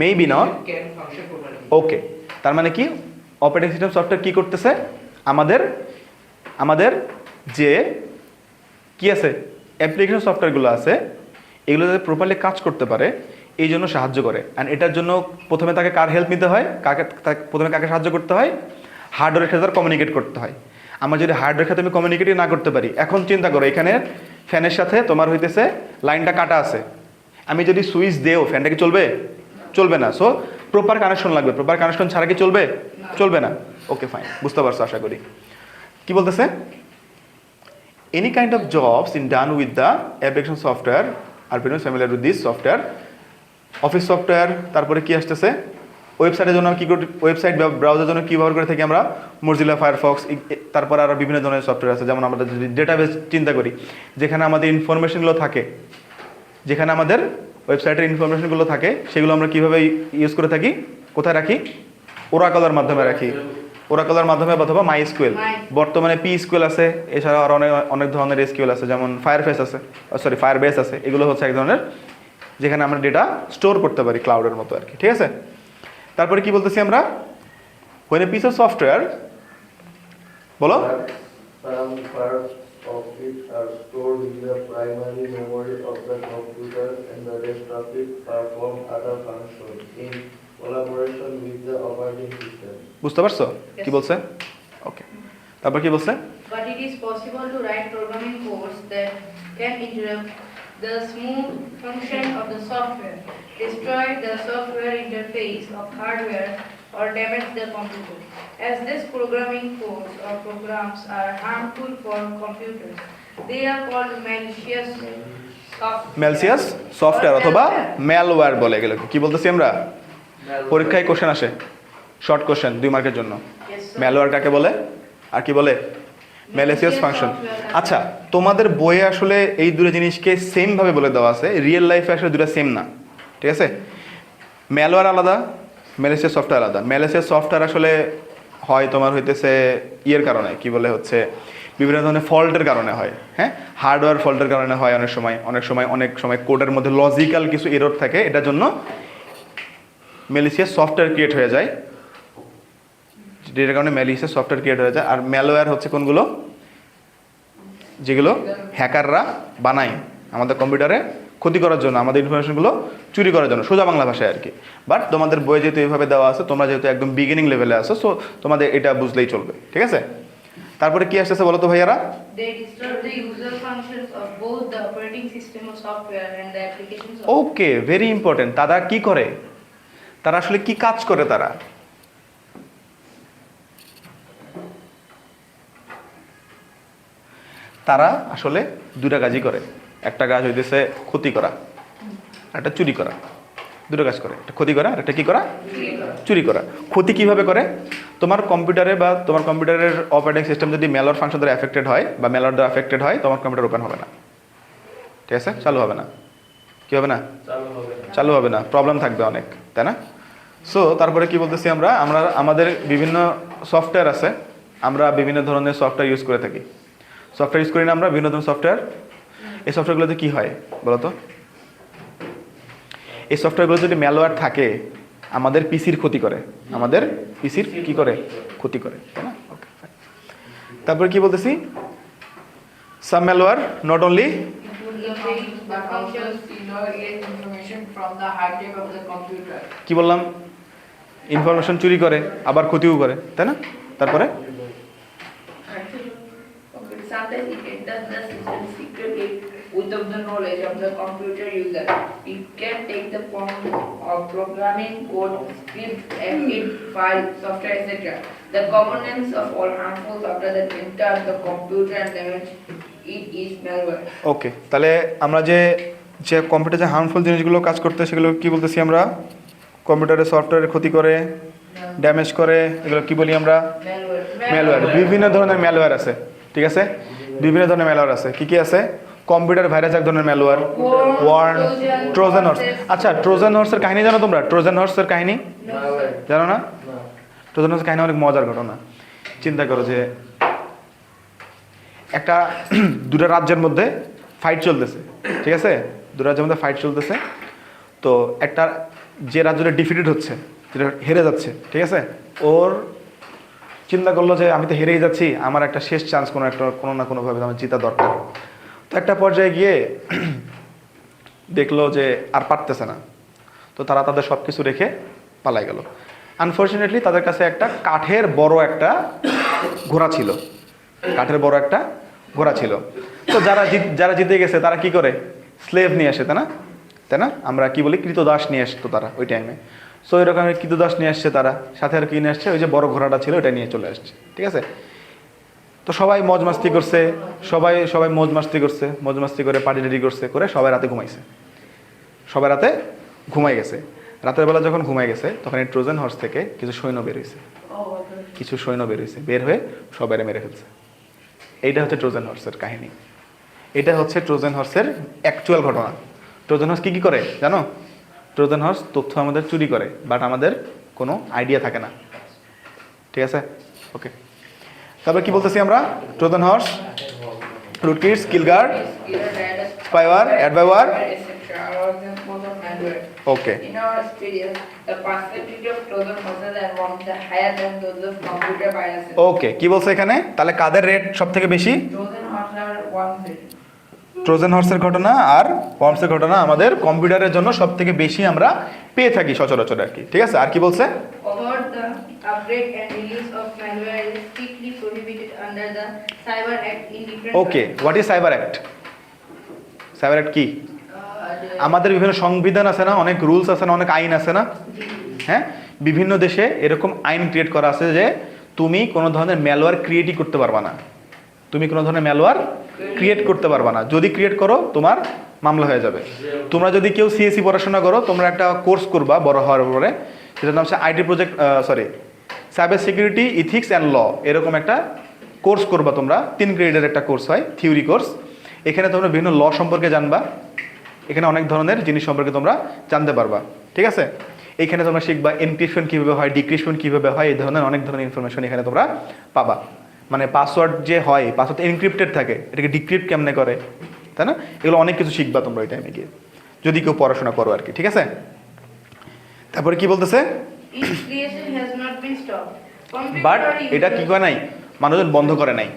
maybe not can function properly. ওকে। তার মানে কি, অপারেটিং সিস্টেম সফটওয়্যার কি করতেছে? আমাদের যে কি আছে, অ্যাপ্লিকেশন সফটওয়্যারগুলো আছে, এগুলো যাতে প্রপারলি কাজ করতে পারে, এই জন্য সাহায্য করে। অ্যান্ড এটার জন্য প্রথমে তাকে কার হেল্প নিতে হয়, প্রথমে কাকে সাহায্য করতে হয়, হার্ডওয়্যারের সাথে কমিউনিকেট করতে হয়। আমরা যদি হার্ডওয়্যারের সাথে আমি কমিউনিকেটই না করতে পারি, এখন চিন্তা করো এখানে ফ্যানের সাথে তোমার হইতেছে লাইনটা কাটা আছে, আমি যদি সুইচ দেও ফ্যানটা কি চলবে? চলবে না। সো প্রপার কানেকশন লাগবে, প্রপার কানেকশন ছাড়া কি চলবে? চলবে না। ওকে ফাইন, বুঝতে পারছো আশা করি। কি বলতেছে? Any kind of jobs in done with the application software are very familiar with this software. Office software, তারপরে কি আসতেছে? ওয়েবসাইটের জন্য কি করি, ওয়েবসাইট ব্রাউজারের জন্য কী ব্যবহার করে থাকি আমরা? Mozilla Firefox. তারপর আরও বিভিন্ন ধরনের সফটওয়্যার আছে, যেমন আমরা যদি ডেটাবেস চিন্তা করি, যেখানে আমাদের ইনফরমেশনগুলো থাকে, যেখানে আমাদের ওয়েবসাইটের ইনফরমেশনগুলো থাকে, সেগুলো আমরা কীভাবে ইউজ করে থাকি? কোথায় রাখি? ওরাকলের মাধ্যমে রাখি, ওরাকলের মাধ্যমে অথবা মাইএসকিউএল। বর্তমানে পিএসকিউএল আছে, এছাড়া আর অনেক অনেক ধরনের এসকিউএল আছে, যেমন ফায়ারবেস আছে। এগুলো হচ্ছে এক ধরনের যেখানে আমরা ডেটা স্টোর করতে পারি ক্লাউডের মতো আর কি, ঠিক আছে? তারপরে কি বলতেছি আমরা? when a piece of software, বলো, Some parts of it are stored in the primary memory of the computer and the rest of it perform other functions in collaboration with the operating system. বুঝতে পারছো কি বলছে? ওকে, তারপর কি বলছে? But it is possible to write programming codes that can interrupt the smooth function of the software, destroy the software interface of hardware, or damage the computer. As these programming codes or programs are harmful for computers, they are called malicious software. Malicious software অথবা malware বলে এগুলো। কি বলতেছি আমরা? পরীক্ষায় question আসে, short question 2 মার্কের জন্য। Yes, sir. ম্যালওয়্যার কাকে বলে আর কি বলে? Malicious function. আচ্ছা, তোমাদের বইয়ে আসলে এই দুটো জিনিসকে সেম ভাবে বলে দেওয়া আছে, রিয়েল লাইফে আসলে দুটো সেম না, ঠিক আছে? ম্যালওয়্যার আলাদা, ম্যালিসিয়াস সফটওয়্যার আলাদা। ম্যালিসিয়াস সফটওয়্যার আসলে হয় তোমার হইতেছে ইয়ের কারণে, কি বলে হচ্ছে বিভিন্ন ধরনের ফল্টের কারণে হয়, হ্যাঁ, হার্ডওয়্যার ফল্টের কারণে হয়। অনেক সময় কোডের মধ্যে লজিক্যাল কিছু এরর থাকে, এটার জন্য ম্যালিসিয়াস সফটওয়্যার ক্রিয়েট হয়ে যায়, যেটার কারণে ম্যালিসিয়াস সফটওয়্যার ক্রিয়েট হয়ে যায়। আর ম্যালওয়্যার হচ্ছে কোনগুলো? যেগুলো হ্যাকাররা বানায় আমাদের কম্পিউটারে ক্ষতি করার জন্য, আমাদের ইনফরমেশনগুলো চুরি করার জন্য, সোজা বাংলা ভাষায় আর কি। বাট তোমাদের বইয়ে যেহেতু এইভাবে দেওয়া আছে, তোমরা যেহেতু একদম বিগিনিং লেভেলে আছো, সো তোমাদের এটা বুঝলেই চলবে, ঠিক আছে? তারপরে কি আসতেছে বলো তো ভাইয়ারা? They disturb the user functions of both the operating system of software and the applications of okay, very important. তারা কি করে? তারা আসলে কি কাজ করে? তারা আসলে দুটা কাজই করে। একটা কাজ হইতেছে ক্ষতি করা, একটা চুরি করা। দুটো কাজ করে, একটা ক্ষতি করা আর একটা কি করা? চুরি করা। ক্ষতি কিভাবে করে? তোমার কম্পিউটারে বা তোমার কম্পিউটারের অপারেটিং সিস্টেম যদি ম্যালওয়্যার ফাংশন দ্বারা এফেক্টেড হয় বা ম্যালওয়্যার দ্বারা এফেক্টেড হয়, তোমার কম্পিউটার ওপেন হবে না, ঠিক আছে? চালু হবে না। কি হবে না? চালু হবে না, প্রবলেম থাকবে অনেক, তাই না? সো তারপরে কি বলতেছি আমরা আমাদের বিভিন্ন সফটওয়্যার আছে, আমরা বিভিন্ন ধরনের সফটওয়্যার ইউজ করে থাকি। সফটওয়্যার ইউজ করি না আমরা বিভিন্ন ধরনের সফটওয়্যার। এই সফটওয়্যারগুলোতে কি হয় বলো তো? এই সফটওয়্যারগুলো যদি ম্যালওয়্যার থাকে, আমাদের পিসির ক্ষতি করে, আমাদের পিসির কি করে? ক্ষতি করে, তাই না? ওকে, তারপরে কি বলতেছি? Some malware not only but also steal information from the hard drive of the computer. কি বললাম? ইনফরমেশন চুরি করে, আবার ক্ষতিও করে, তাই না? তারপরে Sometimes it enters the system secretly without the knowledge of the computer user. It can take the form of programming code, script, edit, file, software, etc. The components of all harmful software that enter the computer and damage it is malware. ওকে, তাহলে আমরা যে কম্পিউটারে যে harmful জিনিসগুলো কাজ করতে, সেগুলো কি বলতেছি আমরা? কম্পিউটারের সফটওয়্যারের ক্ষতি করে, ড্যামেজ করে, এগুলো কি বলি আমরা? ম্যালওয়্যার। বিভিন্ন ধরনের ম্যালওয়্যার আছে, ঠিক আছে? বিভিন্ন ধরনের ম্যালওয়্যার আছে। কি কি আছে? কম্পিউটার ভাইরাস এক ধরনের ম্যালওয়্যার, ওয়ার্ম, ট্রোজান হর্স। আচ্ছা, ট্রোজান হর্সের কাহিনী জানো তোমরা? ট্রোজান হর্সের কাহিনী জানো না? ট্রোজান হর্সের কাহিনী অনেক মজার ঘটনা। চিন্তা করো যে একটা দুটো রাজ্যের মধ্যে ফাইট চলতেছে, ঠিক আছে? দুটো রাজ্যের মধ্যে ফাইট চলতেছে। তো একটা যে রাজ্যটা ডিফিটেড হচ্ছে, যেটা হেরে যাচ্ছে, ঠিক আছে, ওর চিন্তা করলো যে আমি তো হেরেই যাচ্ছি, আমার একটা শেষ চান্স কোনো না কোনোভাবে আমার জেতা দরকার। তো একটা পর্যায়ে গিয়ে দেখলো যে আর পারতেছে না, তো তারা তাদের সব কিছু রেখে পালাই গেল। আনফর্চুনেটলি তাদের কাছে একটা কাঠের বড় একটা ঘোড়া ছিল, কাঠের বড় একটা ঘোড়া ছিল। তো যারা জিতে গেছে তারা কি করে, স্লেভ নিয়ে আসে, তাই না, আমরা কি বলি কৃতদাস নিয়ে আসতো তারা ওই টাইমে। সো এরকম কৃতদাস নিয়ে আসছে তারা, সাথে আর কি নিয়ে আসছে, ওই যে বড় ঘোড়াটা ছিল ওইটা নিয়ে চলে আসছে, ঠিক আছে। তো সবাই মজ মাস্তি করছে, সবাই মজ মাস্তি করে পার্টি রেডি করছে, করে সবাই রাতে ঘুমাইছে, সবাই রাতে ঘুমাই গেছে। রাতের বেলা যখন ঘুমাই গেছে তখন এই ট্রোজান হর্স থেকে কিছু সৈন্য বের হয়েছে, বের হয়ে সবাই মেরে ফেলছে। এইটা হচ্ছে ট্রোজান হর্সের কাহিনী, এটা হচ্ছে ট্রোজান হর্সের অ্যাকচুয়াল ঘটনা। ট্রোজান হর্স কি করে জানো? ট্রোজান হর্স তথ্য আমাদের চুরি করে, বাট আমাদের কোনো আইডিয়া থাকে না, ঠিক আছে। ওকে, তারপরে কি বলতেছি আমরা? Trojan horse, rootkit, skill guard, spyware, adware. Okay. In our experience, the percentage of Trojan horses and worms are higher than those of computer viruses. ওকে, কি বলছে এখানে? তাহলে কাদের রেট সব থেকে বেশি? Trojan horses are worms. Trojan হর্সের ঘটনা আর ওয়ার্মসের ঘটনা আমাদের কম্পিউটারের জন্য সব থেকে বেশি আমরা পেয়ে থাকি সচরাচর আর কি, ঠিক আছে। আর কি বলছে? Or the upgrade and release of malware is strictly prohibited under the Cyber Act in different. Okay, what is cyber act? Cyber act কি? আমাদের বিভিন্ন সংবিধান আছে না, অনেক রুলস আছে না, অনেক আইন আছে না, হ্যাঁ। বিভিন্ন দেশে এরকম আইন ক্রিয়েট করা আছে যে তুমি কোনো ধরনের ম্যালওয়্যার ক্রিয়েটই করতে পারবা না, তুমি কোনো ধরনের ম্যালওয়্যার ক্রিয়েট করতে পারবা না। যদি ক্রিয়েট করো তোমার মামলা হয়ে যাবে। তোমরা যদি কেউ সিএসসি পড়াশোনা করো, তোমরা একটা কোর্স করবা বড় হওয়ার পরে, সেটার নাম হচ্ছে cyber security ethics and law, এরকম একটা কোর্স করবা তোমরা। 3 গ্রেডের একটা কোর্স হয়, থিওরি কোর্স। এখানে তোমরা বিভিন্ন ল সম্পর্কে জানবা, এখানে অনেক ধরনের জিনিস সম্পর্কে তোমরা জানতে পারবা, ঠিক আছে। এইখানে তোমরা শিখবা এনক্রিপশন কীভাবে হয়, ডিক্রিপশন কীভাবে হয়, এই ধরনের অনেক ধরনের ইনফরমেশন এখানে তোমরা পাবা। মানে পাসওয়ার্ড যে হয়, পাসওয়ার্ড এনক্রিপ্টেড থাকে, এটাকে ডিক্রিপ্ট কেমনে করে, তাই না, এগুলো অনেক কিছু শিখবা তোমরা ওই টাইমে গিয়ে, যদি কেউ পড়াশোনা করো আর কি, ঠিক আছে। তারপরে কি বলতেছে? Its creation has not been stopped. But এটা কি করে নাই, মানুষজন বন্ধ করে নাই,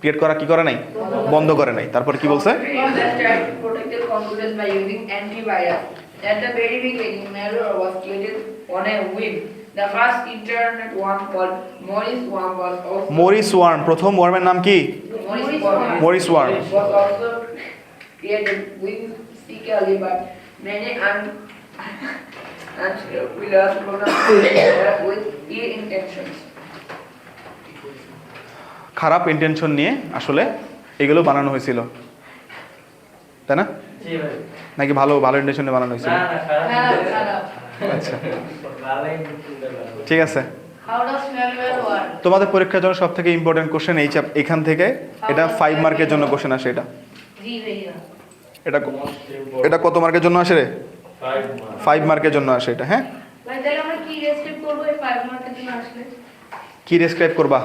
ক্রিয়েট করা কি করে নাই, বন্ধ করে নাই। তারপর কি বলছে? Computers tried to protect their computers by using antivirus. At the very beginning, malware was created on a whim. The first internet worm called Morris worm was also Morris worm, প্রথম ওয়ার্মের নাম কি? Morris worm. was also created whimsically, but many unscrupulous programmers with ill intentions. খারাপ intention নিয়ে আসলে এগুলো বানানো হয়েছিল, তাই না, জি ভাই। নাকি ভালো ইন্টেনশন নিয়ে বানানো হয়েছিল? না খারাপ। আচ্ছা, ভালোই শুনতে পারবো। ঠিক আছে। How does malware work? তোমাদের পরীক্ষার জন্য সব থেকে ইম্পর্টেন্ট কোশ্চেন এখান থেকে, এটা 5 মার্কের জন্য কোশ্চেন আসে। এটা জি ভাইয়া। এটা কত মার্কের জন্য আসে রে? 5 5 মার্কের জন্য আসে এটা, হ্যাঁ। ভাই তাহলে আমরা কি রেস্ট্রিক্ট করব এই 5 মার্কের জন্য আসলে? কি ডেসক্রাইব করবা?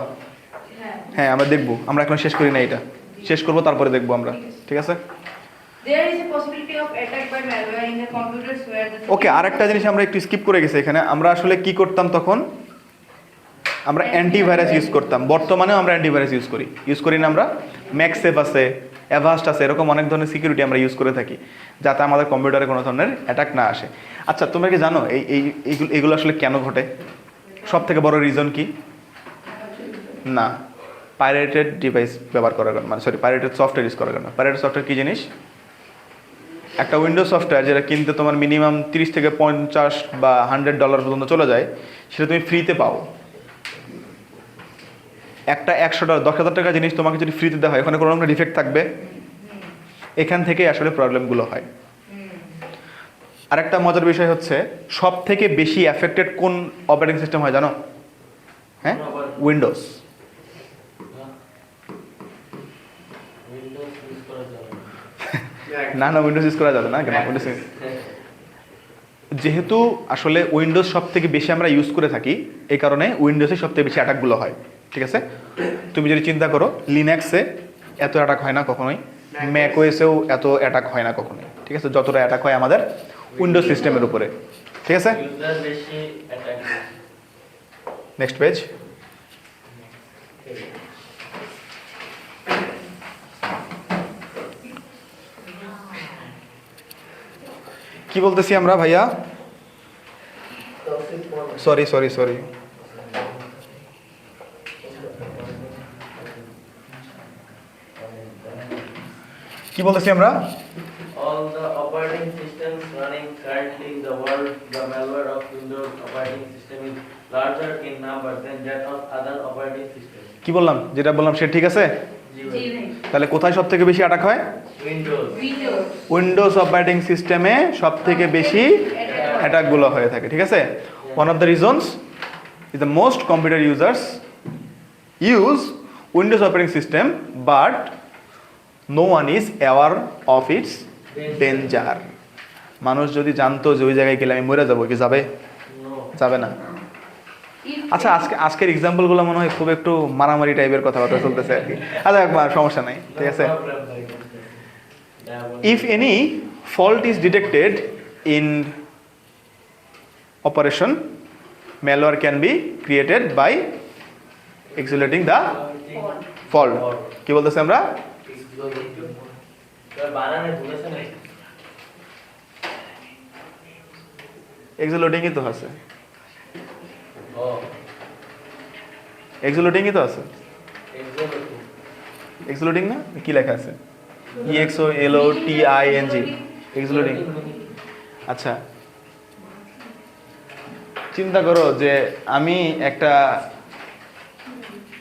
হ্যাঁ। হ্যাঁ, আমরা দেখবো, আমরা এখন শেষ করি না, এটা শেষ করবো তারপরে দেখবো আমরা, ঠিক আছে। There is a possibility of attack by malware in the computers where the ওকে, আরেকটা জিনিস আমরা একটু স্কিপ করে গেছি এখানে। আমরা আসলে কি করতাম তখন? আমরা অ্যান্টিভাইরাস ইউজ করতাম। বর্তমানেও আমরা অ্যান্টিভাইরাস ইউজ করি না আমরা? ম্যাকসেফ আছে, অ্যাভাস্ট আছে, এরকম অনেক ধরনের সিকিউরিটি আমরা ইউজ করে থাকি, যাতে আমাদের কম্পিউটারে কোনো ধরনের অ্যাটাক না আসে। আচ্ছা, তোমরা কি জানো এইগুলো আসলে কেন ঘটে? সব থেকে বড় রিজন কি? না, পাইরেটেড ডিভাইস ব্যবহার করার কারণে, পাইরেটেড সফটওয়্যার ইউজ করার কারণে। পাইরেটেড সফটওয়্যার কী জিনিস? একটা উইন্ডোজ সফটওয়্যার যেটা কিনতে তোমার মিনিমাম 30 থেকে 50 বা $100 পর্যন্ত চলে যায়, সেটা তুমি ফ্রিতে পাও। একটা $100 10,000 টাকা জিনিস তোমাকে যদি ফ্রিতে দেওয়া হয়, ওখানে কোনো রকম ডিফেক্ট থাকবে? এখান থেকেই আসলে প্রবলেমগুলো হয়। আরেকটা মজার বিষয় হচ্ছে, সব থেকে বেশি অ্যাফেক্টেড কোন অপারেটিং সিস্টেম হয় জানো? হ্যাঁ, উইন্ডোজ। না, উইন্ডোজ ইউজ করা যাবে না কেন? উইন্ডোজ যেহেতু আসলে উইন্ডোজ সব থেকে বেশি আমরা ইউজ করে থাকি, এই কারণে উইন্ডোজে সব থেকে বেশি অ্যাটাকগুলো হয়, ঠিক আছে। তুমি যদি চিন্তা করো, লিনাক্সে এত অ্যাটাক হয় না কখনোই, ম্যাক ওএসেও এত অ্যাটাক হয় না কখনোই, ঠিক আছে, যতটা অ্যাটাক হয় আমাদের উইন্ডোজ সিস্টেমের উপরে, ঠিক আছে। ইউজার বেশি অ্যাটাক। Next page. কি বলতেছি আমরা ভাইয়া? সরি কি বলতেছি আমরা? All the operating systems running currently in the world, the malware of Windows operating system is larger in number than that of other operating systems. কি বললাম? যেটা বললাম সে ঠিক আছে? জি ভাই। তাহলে কোথায় সব থেকে বেশি অ্যাটাক হয়? Windows. উইন্ডোজ উইন্ডোজ অপারেটিং সিস্টেমে সব থেকে বেশি অ্যাটাকগুলো হয়ে থাকে, ঠিক আছে? One of the reasons is the most computer users use Windows operating system but no one is aware of its danger. মানুষ যদি জানতো যে ওই জায়গায় গেলে আমি মরে যাবো, কি যাবে? No. যাবে না। আচ্ছা, আজকের এক্সাম্পলগুলো মনে হয় খুব একটু মারামারি টাইপের কথাবার্তা চলতেছে আর কি। আচ্ছা, সমস্যা নাই, ঠিক আছে? If any fault is detected in operation, malware can be created by exploiting the fault. কি বলতেছি আমরা? বানানে ভুলেছে না? এক্সপ্লয়েটিংই তো আছে, ও এক্সপ্লয়েটিংই তো আছে, এক্সাম্পল এক্সপ্লয়েটিং না? কি লেখা আছে? EXOLOTING, এক্সপ্লয়েটিং। আচ্ছা, চিন্তা করো যে আমি একটা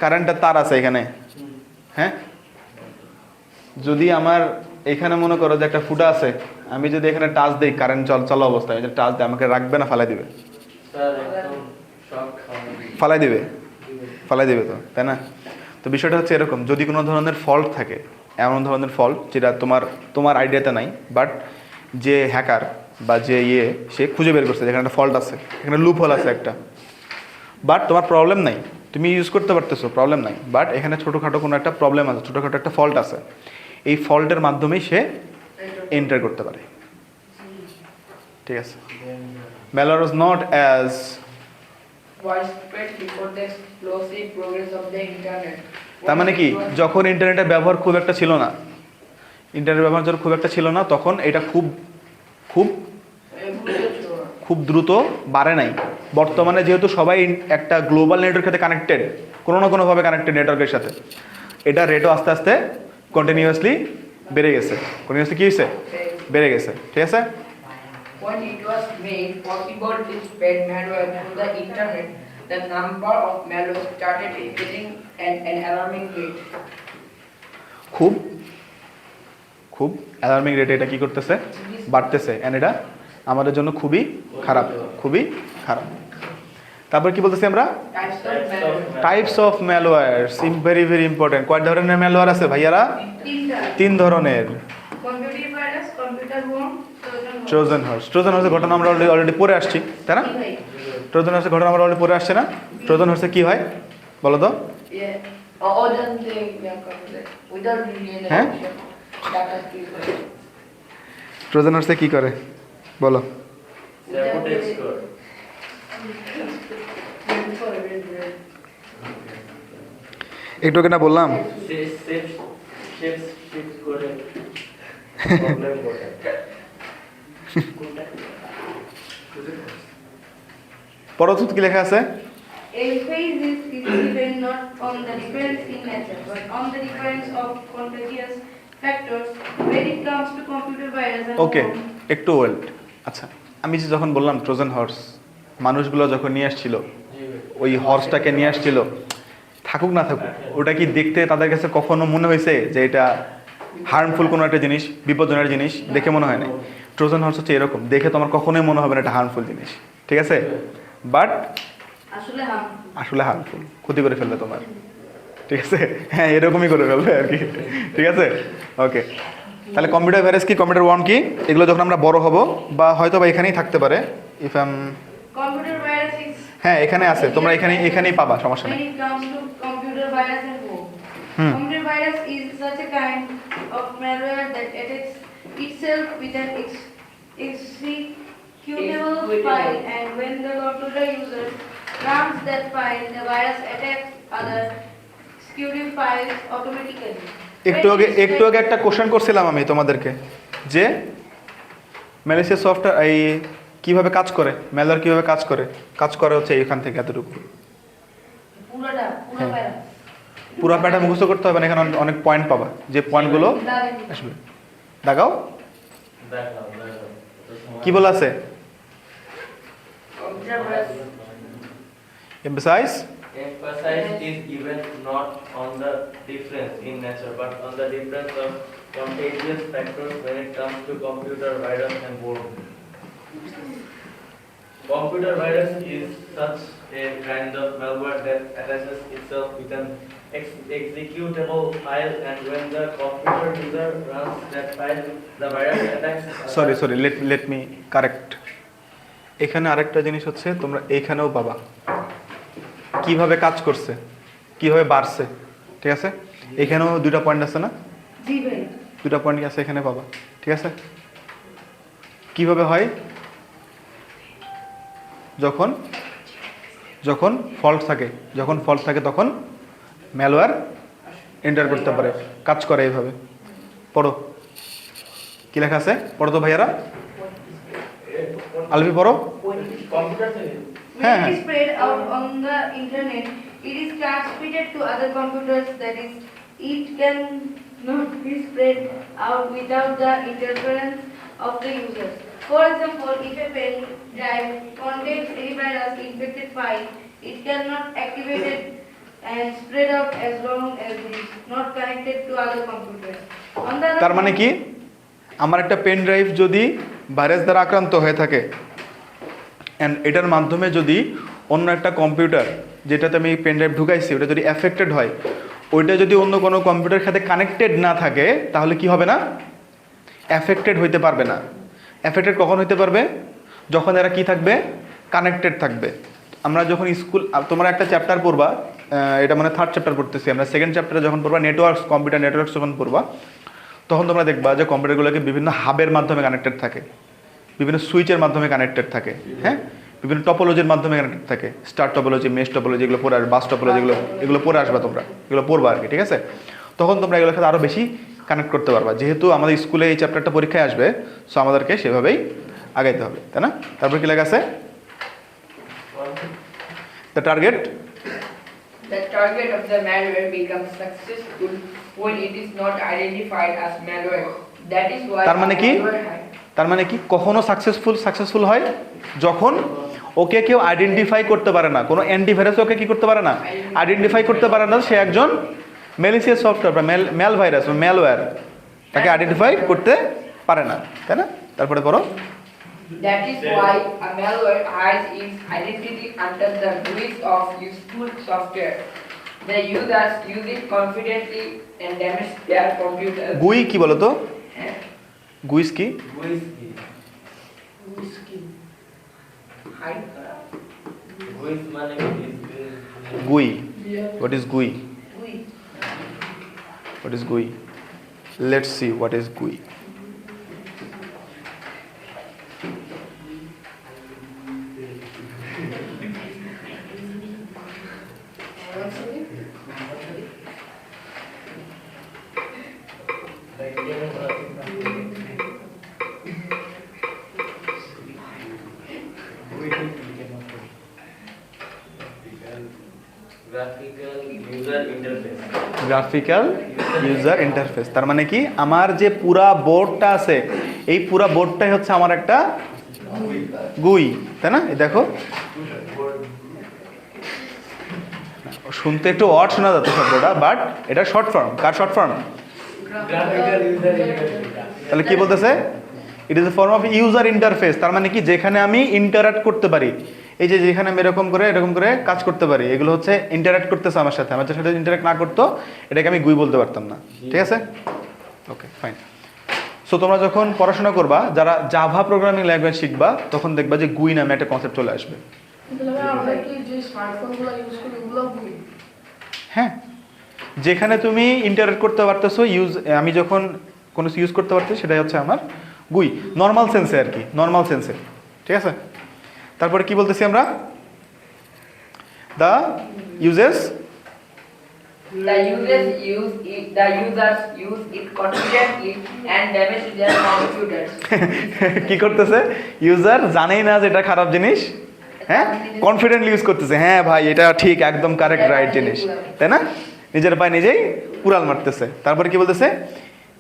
কারেন্টের তার আছে এখানে, হ্যাঁ? যদি আমার এখানে মনে করো যে একটা ফুটা আছে, আমি যদি এখানে টাচ দিই কারেন্ট চলা অবস্থায়, যদি টাচ দিই আমাকে রাখবে না ফালাই দিবে? স্যার একদম শক খাওয়ানো ফালাই দিবে, ফালাই দিবে তো, তাই না? তো বিষয়টা হচ্ছে এরকম, যদি কোনো ধরনের ফল্ট থাকে, এমন ধরনের ফল্ট যেটা তোমার আইডিয়াতে নাই, বাট যে হ্যাকার বা যে সে খুঁজে বের করছে যেখানে একটা ফল্ট আছে, এখানে লুপ হোল আছে একটা, বাট তোমার প্রবলেম নাই, তুমি ইউজ করতে পারতেছো, প্রবলেম নাই, বাট এখানে ছোটোখাটো কোনো একটা প্রবলেম আছে, ছোটোখাটো একটা ফল্ট আছে, এই ফল্টের মাধ্যমেই সে এন্টার করতে পারে, ঠিক আছে? Malware was not as widespread before the explosive progress of the internet. তার মানে কি, যখন ইন্টারনেটের ব্যবহার খুব একটা ছিল না, ইন্টারনেট ব্যবহার যখন খুব একটা ছিল না, তখন এটা খুব খুব খুব দ্রুত বাড়ে নাই। বর্তমানে যেহেতু সবাই একটা গ্লোবাল নেটওয়ার্কের সাথে কানেক্টেড, কোনো না কোনোভাবে কানেক্টেড নেটওয়ার্কের সাথে, এটা রেটও আস্তে আস্তে কন্টিনিউয়াসলি বেড়ে গেছে, কন্টিনিউয়াসলি কী হয়েছে? বেড়ে গেছে, ঠিক আছে? When it was made possible to spread malware through the internet, the number of malware started increasing at an alarming rate. খুব খুব অ্যালার্মিং রেটে এটা কী করতেছে? বাড়তেছে, অ্যান্ড এটা আমাদের জন্য খুবই খারাপ, খুবই খারাপ। তারপর কি বলতেছি আমরা? Types of malware. Types of malwares, very very important. কয় ধরনের ম্যালওয়্যার আছে ভাইয়ারা? তিনটা। 3 ধরনের। Computer virus, computer home, Trojan horse. Trojan হর্সের ঘটনা আমরা অলরেডি পড়ে আসছি, তাই না? ভাই। ট্রোজান হর্সের ঘটনা আমরা অলরেডি পড়ে আসছে না? ট্রোজান হর্সে কি হয় বলো তো? Yeah. Or than the without realization. Huh? Data keeper. Trojan হর্সে কি করে বলো? সাপোর্টেক্স কোড একটু আগে না বললাম সেফ শিফট করে প্রবলেম করে পরবর্তী কি লেখা আছে? A phase is dependent not on the difference in nature, but on the difference of contagious factors when it comes to computer virus and okay, worm. একটু ওয়েল্ট। আচ্ছা, আমি যে যখন বললাম ট্রোজান হর্স, মানুষগুলো যখন নিয়ে আসছিল, ওই হর্সটাকে নিয়ে আসছিল, থাকুক না থাকুক, ওটা কি দেখতে তাদের কাছে কখনো মনে হয়েছে যে এটা হার্মফুল কোনো একটা জিনিস, বিপজ্জনক জিনিস? দেখে মনে হয় না। ট্রোজান হর্স হচ্ছে এরকম, দেখে তোমার কখনোই মনে হবে না এটা হার্মফুল জিনিস, ঠিক আছে? বাট আসলে আসলে হার্মফুল, ক্ষতি করে ফেলবে তোমার, ঠিক আছে? হ্যাঁ, এরকমই করে ফেলবে আর কি, ঠিক আছে? ওকে, তাহলে কম্পিউটার ভাইরাস কি, কম্পিউটার ওয়ার্ম কি, এগুলো যখন আমরা বড় হব বা হয়তো বা এখানেই থাকতে পারে, if I am, computer virus is হ্যাঁ এখানে আছে, তোমরা এখানেই পাবা, সমস্যা when নেই। it comes to computer virus and worm. Computer virus is such a kind of malware that attacks itself with an executable file, and when the computer user runs that file, the virus attacks other executive files automatically. একটু আগে একটা question করছিলাম আমি তোমাদেরকে, যে malicious software, এই কিভাবে কাজ করে, ম্যালওয়্যার কিভাবে কাজ করে হচ্ছে এখান থেকে এতটুকু। পুরোটা পুরো হ্যাঁ। প্যারা পুরো প্যাটার্ন মুখস্থ করতে হবে না, এখানে অনেক পয়েন্ট পাবা, যে পয়েন্টগুলো আসবে। দেখাও দেখাও কি বলা আছে, Computer virus. Emphasise Emphasis is given not on the difference in nature but on the difference of contagious factors when it comes to computer virus and worm. Computer virus is such a kind of malware that attaches itself with an executable file, and when the computer user runs that file, the virus attacks. Sorry let me correct. এখানে আরেকটা জিনিস হচ্ছে তোমরা এইখানেও পাবা কিভাবে কাজ করছে, কিভাবে বাড়ছে, ঠিক আছে। এখানেও দুইটা পয়েন্ট আছে না, জি ভাই দুটা পয়েন্ট আছে এখানে পাবা, ঠিক আছে। কিভাবে হয়, যখন ফল্ট থাকে তখন ম্যালওয়্যার এন্টার করতে পারে, কাজ করে এইভাবে। পড়ো কি লেখা আছে, পড়ো তো ভাইয়ারা, আলবি পড়ো। Computer থেকে when it is spread out on the internet, it is transmitted to other computers, that is, it can not be spread out without the interference of the users. For example, if a pen drive contains a virus infected file, it cannot activate it and spread out as long as it is not connected to other computers. On the other তার মানে hand, কি, আমার একটা pen drive যদি virus দ্বারা আক্রান্ত হয়ে থাকে অ্যান্ড এটার মাধ্যমে যদি অন্য একটা কম্পিউটার যেটাতে আমি পেন ড্রাইভ ঢুকাইছি ওটা যদি অ্যাফেক্টেড হয়, ওইটা যদি অন্য কোনো কম্পিউটারের সাথে কানেক্টেড না থাকে তাহলে কি হবে না, অ্যাফেক্টেড হইতে পারবে না। অ্যাফেক্টেড কখন হইতে পারবে, যখন এরা কি থাকবে, কানেক্টেড থাকবে। আমরা যখন স্কুল, তোমরা একটা চ্যাপ্টার পড়বা, এটা মানে 3rd চ্যাপ্টার পড়তেছি আমরা, 2nd চ্যাপ্টারে যখন পড়বা নেটওয়ার্কস, কম্পিউটার নেটওয়ার্কস যখন পড়বা, তখন তোমরা দেখবা যে কম্পিউটারগুলোকে বিভিন্ন হাবের মাধ্যমে কানেক্টেড থাকে, বিভিন্ন সুইচের মাধ্যমে কানেক্টেড থাকে, হ্যাঁ, বিভিন্ন টপোলজির মাধ্যমে কানেক্টেড থাকে, স্টার টপোলজি, মেশ টপোলজি, এগুলো পড়ে আসবে, বাস টপোলজি, এগুলো পড়ে আসবা তোমরা, এগুলো পড়বা আর কি, ঠিক আছে। তখন তোমরা এগুলোর সাথে আরও বেশি কানেক্ট করতে পারবা, যেহেতু আমাদের স্কুলে এই চ্যাপ্টারটা পরীক্ষায় আসবে, সো আমাদেরকে সেভাবেই আগাইতে হবে, তাই না। তারপর কি লেখা আছে, the target The target of the malware becomes successful when it is not identified as malware. That is why তার মানে a কি? malware has তার মানে কি, কখনো সাকসেসফুল হয় যখন ওকে কেউ আইডেন্টিফাই করতে পারে না, কোনো অ্যান্টিভাইরাস ওকে কি করতে পারে না, আইডেন্টিফাই করতে পারে না, সে একজন ম্যালিসিয়াস সফটওয়্যার বা ম্যাল ভাইরাস বা ম্যালওয়্যার, তাকে আইডেন্টিফাই করতে পারে না, তাই না। তারপরে পড়ো, That is why a malware hides its identity under the guise of useful software. The users use it confidently and damage their computer. গুই কি বলো তো, গুইস কি, Whiskey. Hide করা। Whis মানে কি? গুই, হোয়াট ইজ গুই, we হোয়াট ইজ গুই, লেটস সি হোয়াট ইজ গুই। গ্রাফিক্যাল ইউজার ইন্টারফেস, তার মানে কি, আমার যে পুরা বোর্ডটা আছে এই পুরা বোর্ডটাই হচ্ছে আমার একটা গুই, তাই না। এই দেখো, শুনতে একটু অড শোনা যাচ্ছে শব্দটা, বাট এটা শর্ট ফর্ম, কার শর্ট ফর্ম, তাহলে কি বলতেছে, it is a form of user interface. তার মানে কি, যেখানে আমি ইন্টারাক্ট করতে পারি, এই যে যেখানে আমি এরকম করে কাজ করতে পারি, এগুলো হচ্ছে ইন্টারাক্ট করতেছে আমার সাথে, আমার সাথে ইন্টারাক্ট না করতো এটাকে আমি গুই বলতে পারতাম না, ঠিক আছে। Okay fine. সো তোমরা যখন পড়াশোনা করবা, যারা জাভা প্রোগ্রামিং ল্যাঙ্গুয়েজ শিখবা, তখন দেখবা যে গুই নামে একটা কনসেপ্ট চলে আসবে। তাহলে আমরা কি যে স্মার্টফোনগুলো ইউজ করি ওগুলো গুই? হ্যাঁ, যেখানে তুমি ইন্টারাক্ট করতে পারতেছো, আমি যখন কোনো ইউজ করতে পারতেছি, সেটাই হচ্ছে আমার গুই, নর্মাল সেন্সে আর কি, নর্মাল সেন্সে, ঠিক আছে। তারপরে কি বলতেছি আমরা, the uses The users use it confidently and damage their computers. কি করতেছে? ইউজার জানেই না যে এটা খারাপ জিনিস, হ্যাঁ কনফিডেন্টলি ইউজ করতেছে, হ্যাঁ ভাই এটা ঠিক একদম কারেক্ট রাইট জিনিস, তাই না? নিজের পায়ে নিজেই কুড়াল মারতেছে। তারপরে কি বলতেছে?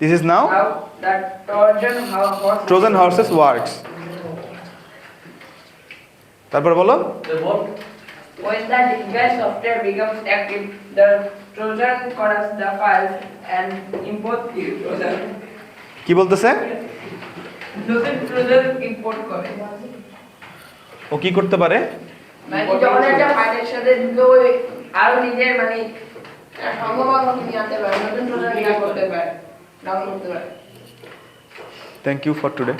This is now How the Trojan horse's works. তারপর বলো। The both When the device software becomes active, the Trojan corrupts the files and import the Trojan. কি বলতেছে? Trojan import করে। ও কি করতে পারে? মানে যখন একটা ফাইলের সাথে ঢুকে ওই আরো নিজের মানে সম্ভবত নিয়ে আনতে পারে, নতুন Trojan ইয়া করতে পারে, ডাউনলোড করতে পারে। Thank you for today.